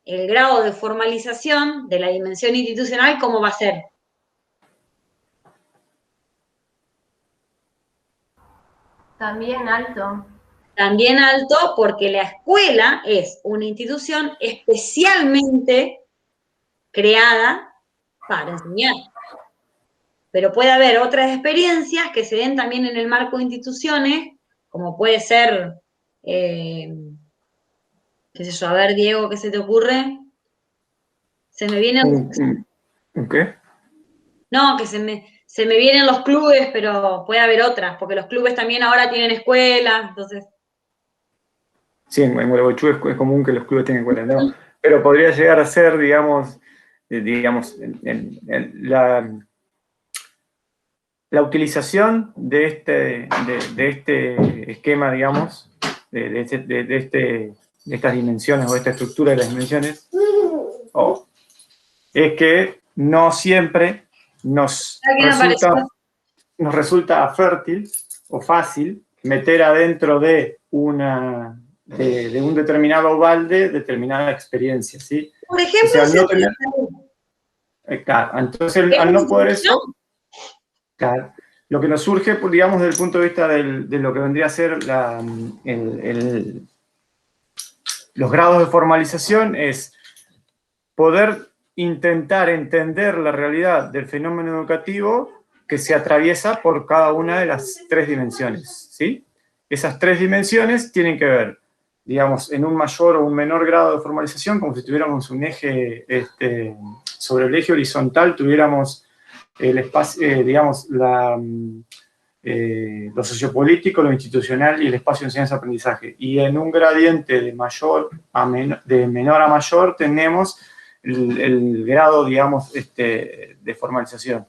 el grado de formalización de la dimensión institucional, ¿cómo va a ser? También alto. También alto porque la escuela es una institución especialmente creada para enseñar. Pero puede haber otras experiencias que se den también en el marco de instituciones, como puede ser, qué sé yo, a ver, Diego, ¿qué se te ocurre? Se me vienen... ¿Qué? No, que se me vienen los clubes, pero puede haber otras, porque los clubes también ahora tienen escuelas, entonces... Sí, en Gualeguaychú es común que los clubes tengan escuelas, ¿no? Pero podría llegar a ser, digamos, la utilización de este esquema, digamos, de estas dimensiones o de esta estructura de las dimensiones, es que no siempre nos resulta fértil o fácil meter adentro de un determinado balde determinada experiencia, ¿sí? Por ejemplo, o sea, no tener, claro, entonces al no poder eso, claro, lo que nos surge, digamos, desde el punto de vista de lo que vendría a ser los grados de formalización es poder intentar entender la realidad del fenómeno educativo que se atraviesa por cada una de las tres dimensiones, ¿sí? Esas tres dimensiones tienen que ver, digamos, en un mayor o un menor grado de formalización, como si tuviéramos un eje, sobre el eje horizontal tuviéramos el espacio, digamos, lo sociopolítico, lo institucional y el espacio de enseñanza-aprendizaje. Y en un gradiente de menor a mayor tenemos el grado, digamos, de formalización.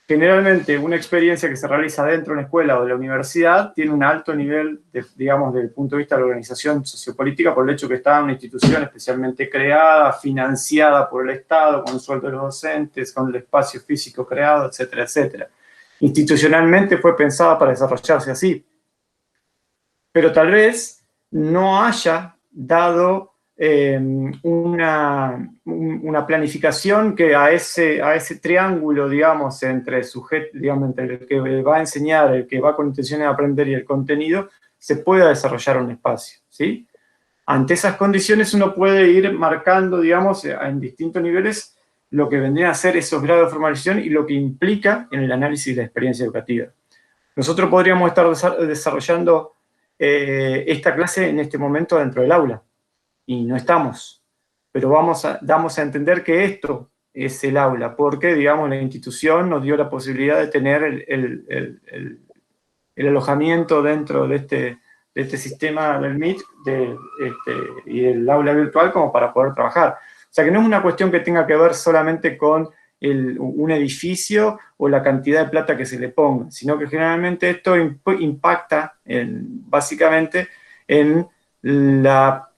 Generalmente, una experiencia que se realiza dentro de una escuela o de la universidad tiene un alto nivel, digamos, desde el punto de vista de la organización sociopolítica, por el hecho que está en una institución especialmente creada, financiada por el Estado, con el sueldo de los docentes, con el espacio físico creado, etcétera, etcétera. Institucionalmente fue pensada para desarrollarse así. Pero tal vez no haya dado una planificación que a ese triángulo, digamos, entre sujeto, digamos, entre el que va a enseñar, el que va con intenciones de aprender y el contenido, se pueda desarrollar un espacio, ¿sí? Ante esas condiciones uno puede ir marcando, digamos, en distintos niveles lo que vendrían a ser esos grados de formalización y lo que implica en el análisis de la experiencia educativa. Nosotros podríamos estar desarrollando esta clase en este momento dentro del aula, y no estamos, pero damos a entender que esto es el aula, porque, digamos, la institución nos dio la posibilidad de tener el alojamiento dentro de este sistema del MIT y el aula virtual como para poder trabajar. sea, que no es una cuestión que tenga que ver solamente con un edificio o la cantidad de plata que se le ponga, sino que generalmente esto impacta básicamente en la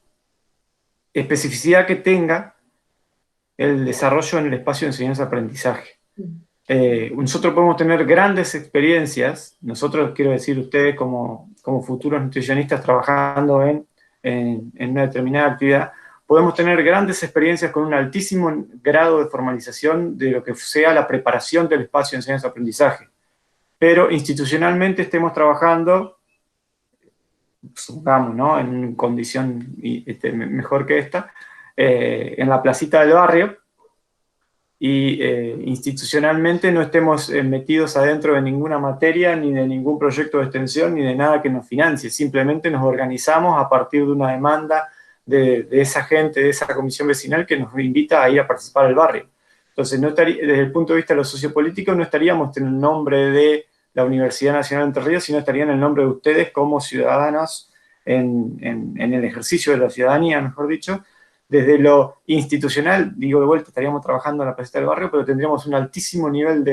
especificidad que tenga el desarrollo en el espacio de enseñanza-aprendizaje. Nosotros podemos tener grandes experiencias, nosotros, quiero decir, ustedes como futuros nutricionistas trabajando en una determinada actividad, podemos tener grandes experiencias con un altísimo grado de formalización de lo que sea la preparación del espacio de enseñanza-aprendizaje. Pero institucionalmente estemos trabajando, supongamos, ¿no?, en una condición mejor que esta, en la placita del barrio, y institucionalmente no estemos metidos adentro de ninguna materia, ni de ningún proyecto de extensión, ni de nada que nos financie. Simplemente nos organizamos a partir de una demanda de esa gente, de esa comisión vecinal que nos invita a ir a participar del barrio. Entonces, desde el punto de vista de lo sociopolítico, no estaríamos en el nombre de la Universidad Nacional de Entre Ríos, sino estaría en el nombre de ustedes como ciudadanos en el ejercicio de la ciudadanía, mejor dicho. Desde lo institucional, digo de vuelta, estaríamos trabajando en la placita del barrio, pero tendríamos un altísimo nivel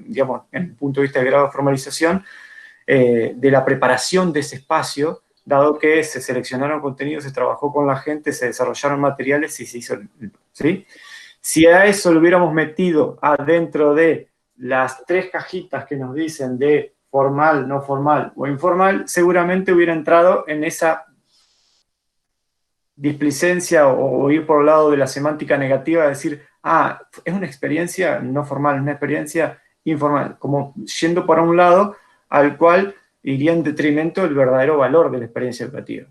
digamos, en el punto de vista de grado de formalización, de la preparación de ese espacio, dado que se seleccionaron contenidos, se trabajó con la gente, se desarrollaron materiales y se hizo, ¿sí? Si a eso lo hubiéramos metido adentro de las 3 cajitas que nos dicen de formal, no formal o informal, seguramente hubiera entrado en esa displicencia o ir por el lado de la semántica negativa, de decir, es una experiencia no formal, es una experiencia informal, como yendo por un lado al cual iría en detrimento del verdadero valor de la experiencia educativa.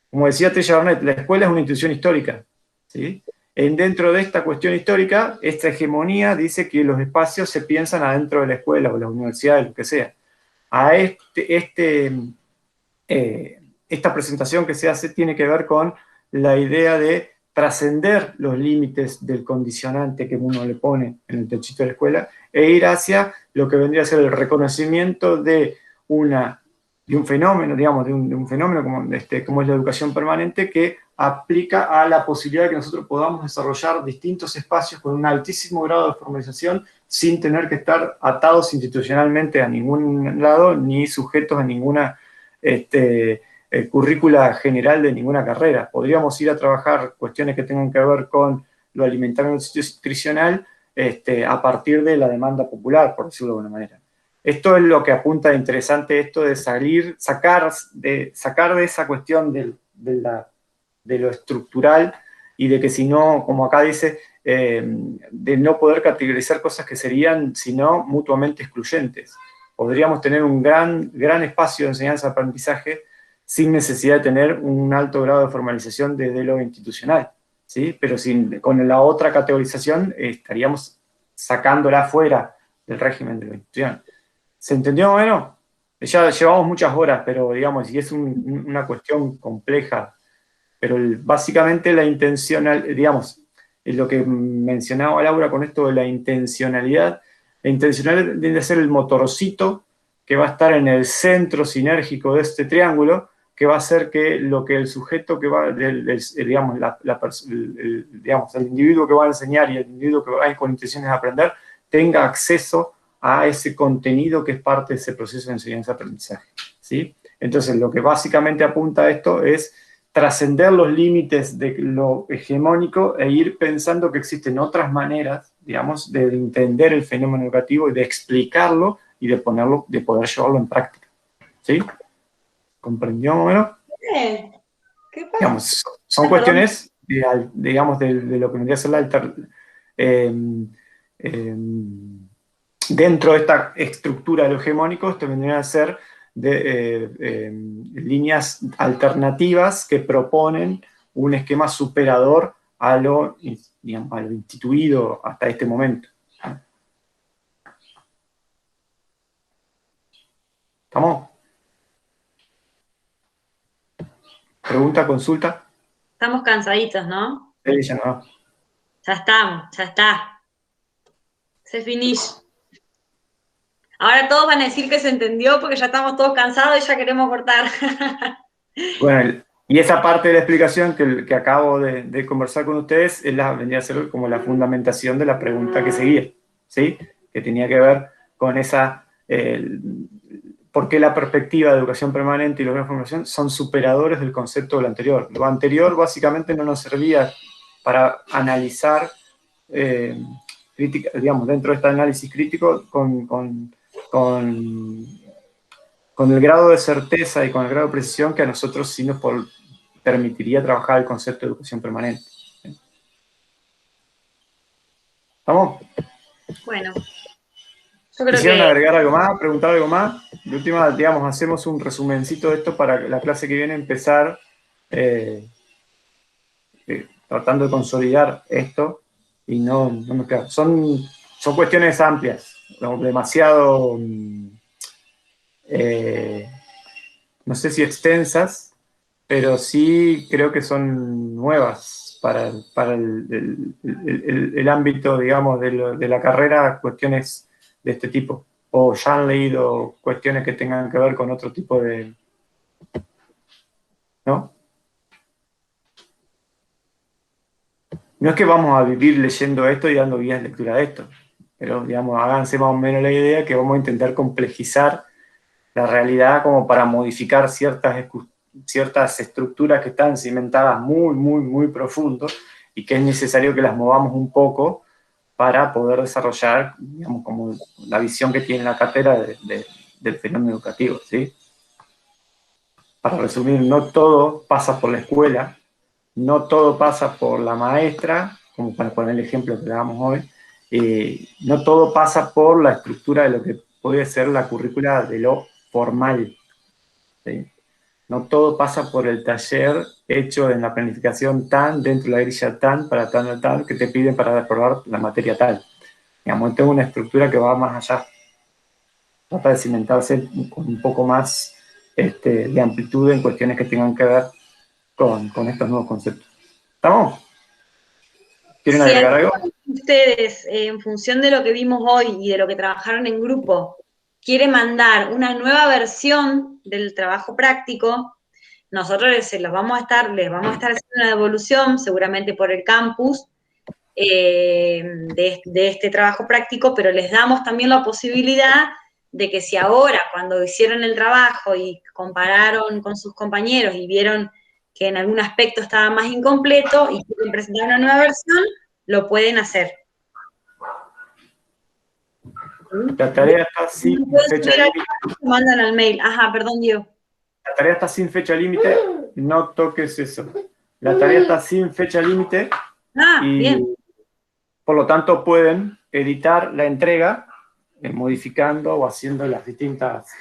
Como decía Tella Barnett, la escuela es una institución histórica, ¿sí? Dentro de esta cuestión histórica, esta hegemonía dice que los espacios se piensan adentro de la escuela o la universidad, lo que sea. Esta presentación que se hace tiene que ver con la idea de trascender los límites del condicionante que uno le pone en el techito de la escuela e ir hacia lo que vendría a ser el reconocimiento de un fenómeno, digamos, de un fenómeno como es la educación permanente, que aplica a la posibilidad de que nosotros podamos desarrollar distintos espacios con un altísimo grado de formalización sin tener que estar atados institucionalmente a ningún lado ni sujetos a ninguna currícula general de ninguna carrera. Podríamos ir a trabajar cuestiones que tengan que ver con lo alimentario y nutricional a partir de la demanda popular, por decirlo de alguna manera. Esto es lo que apunta de interesante, esto de sacar de esa cuestión de lo estructural y de que si no, como acá dice, de no poder categorizar cosas que serían, sino mutuamente excluyentes. Podríamos tener un gran espacio de enseñanza-aprendizaje sin necesidad de tener un alto grado de formalización desde lo institucional, ¿sí? Pero con la otra categorización estaríamos sacándola fuera del régimen de lo institucional. ¿Se entendió más o menos? Ya llevamos muchas horas, pero digamos, y es una cuestión compleja, pero básicamente la intencional, digamos, es lo que mencionaba Laura con esto de la intencionalidad. La intencionalidad debe ser el motorcito que va a estar en el centro sinérgico de este triángulo, que va a hacer que lo que el sujeto que va, digamos, el individuo que va a enseñar y el individuo que va con intenciones de aprender, tenga acceso a ese contenido que es parte de ese proceso de enseñanza-aprendizaje, ¿sí? Entonces, lo que básicamente apunta a esto es trascender los límites de lo hegemónico e ir pensando que existen otras maneras, digamos, de entender el fenómeno educativo y de explicarlo y de poder llevarlo en práctica, ¿sí? ¿Comprendió más o menos? ¿Qué pasa? Digamos, son cuestiones, digamos, de lo que vendría a ser dentro de esta estructura de lo hegemónico, esto vendría a ser líneas alternativas que proponen un esquema superador a lo instituido hasta este momento. ¿Estamos? ¿Pregunta, consulta? Estamos cansaditos, ¿no? Ya no. Ya estamos, ya está. Se finish. Ahora todos van a decir que se entendió porque ya estamos todos cansados y ya queremos cortar. Bueno, Y esa parte de la explicación que acabo de conversar con ustedes vendría a ser como la fundamentación de la pregunta que seguía, ¿sí? Que tenía que ver con esa, por qué la perspectiva de educación permanente y los medios de formación son superadores del concepto de lo anterior. Lo anterior básicamente no nos servía para analizar, digamos, dentro de este análisis crítico con el grado de certeza y con el grado de precisión que a nosotros sí nos permitiría trabajar el concepto de educación permanente. ¿Estamos? Bueno, yo creo ¿Quisieran que... agregar algo más, preguntar algo más? De última, digamos, hacemos un resumencito de esto para la clase que viene empezar tratando de consolidar esto y no nos queda. Son cuestiones amplias, demasiado, no sé si extensas, pero sí creo que son nuevas para el ámbito, digamos, de la carrera, cuestiones de este tipo. O ya han leído cuestiones que tengan que ver con otro tipo de... ¿no? No es que vamos a vivir leyendo esto y dando guías de lectura de esto, pero, digamos, háganse más o menos la idea que vamos a intentar complejizar la realidad como para modificar ciertas estructuras que están cimentadas muy, muy, muy profundo y que es necesario que las movamos un poco para poder desarrollar, digamos, como la visión que tiene la cátedra del fenómeno educativo, ¿sí? Para resumir, no todo pasa por la escuela, no todo pasa por la maestra, como para poner el ejemplo que damos hoy, no todo pasa por la estructura de lo que puede ser la currícula de lo formal, ¿sí? No todo pasa por el taller hecho en la planificación tan, dentro de la grilla tan, para tal, que te piden para aprobar la materia tal. Digamos, tengo una estructura que va más allá. Trata de cimentarse con un poco más de amplitud en cuestiones que tengan que ver con estos nuevos conceptos. ¿Estamos? ¿Quieren agregar algo? Ustedes, en función de lo que vimos hoy y de lo que trabajaron en grupo, quiere mandar una nueva versión del trabajo práctico, nosotros les vamos a estar haciendo una devolución, seguramente por el campus, de este trabajo práctico, pero les damos también la posibilidad de que si ahora, cuando hicieron el trabajo y compararon con sus compañeros y vieron que en algún aspecto estaba más incompleto y quieren presentar una nueva versión, lo pueden hacer. La tarea está sin fecha límite. Mandan al mail. Ajá, perdón, Diego. La tarea está sin fecha límite, no toques eso. La tarea está sin fecha límite y bien. Por lo tanto pueden editar la entrega modificando o haciendo las distintas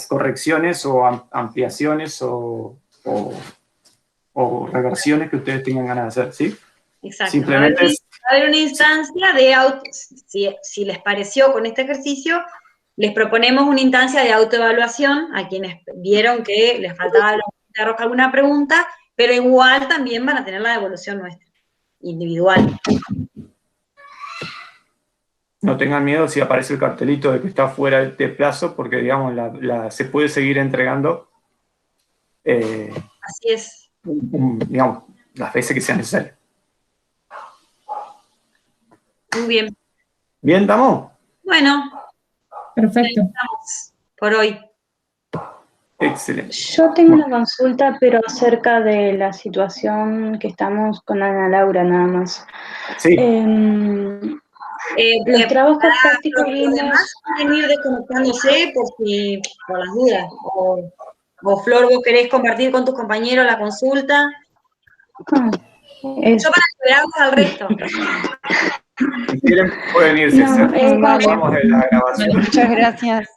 correcciones o ampliaciones o reversiones que ustedes tengan ganas de hacer, ¿sí? Exacto. Simplemente va a haber una instancia de si les pareció con este ejercicio, les proponemos una instancia de autoevaluación a quienes vieron que les faltaba alguna pregunta, pero igual también van a tener la devolución nuestra, individual. No tengan miedo si aparece el cartelito de que está fuera de plazo, porque, digamos, se puede seguir entregando. Así es. Digamos, las veces que sea necesario. Muy bien. ¿Bien, estamos? Bueno. Perfecto. Estamos por hoy. Excelente. Yo tengo una consulta, pero acerca de la situación que estamos con Ana Laura, nada más. Sí. Los trabajos prácticos los demás pueden ir desconectándose por las dudas. O Flor, ¿vos querés compartir con tus compañeros la consulta? Yo para esperarlos al resto. Si quieren, pueden irse. No, Vamos a la grabación. Muchas gracias.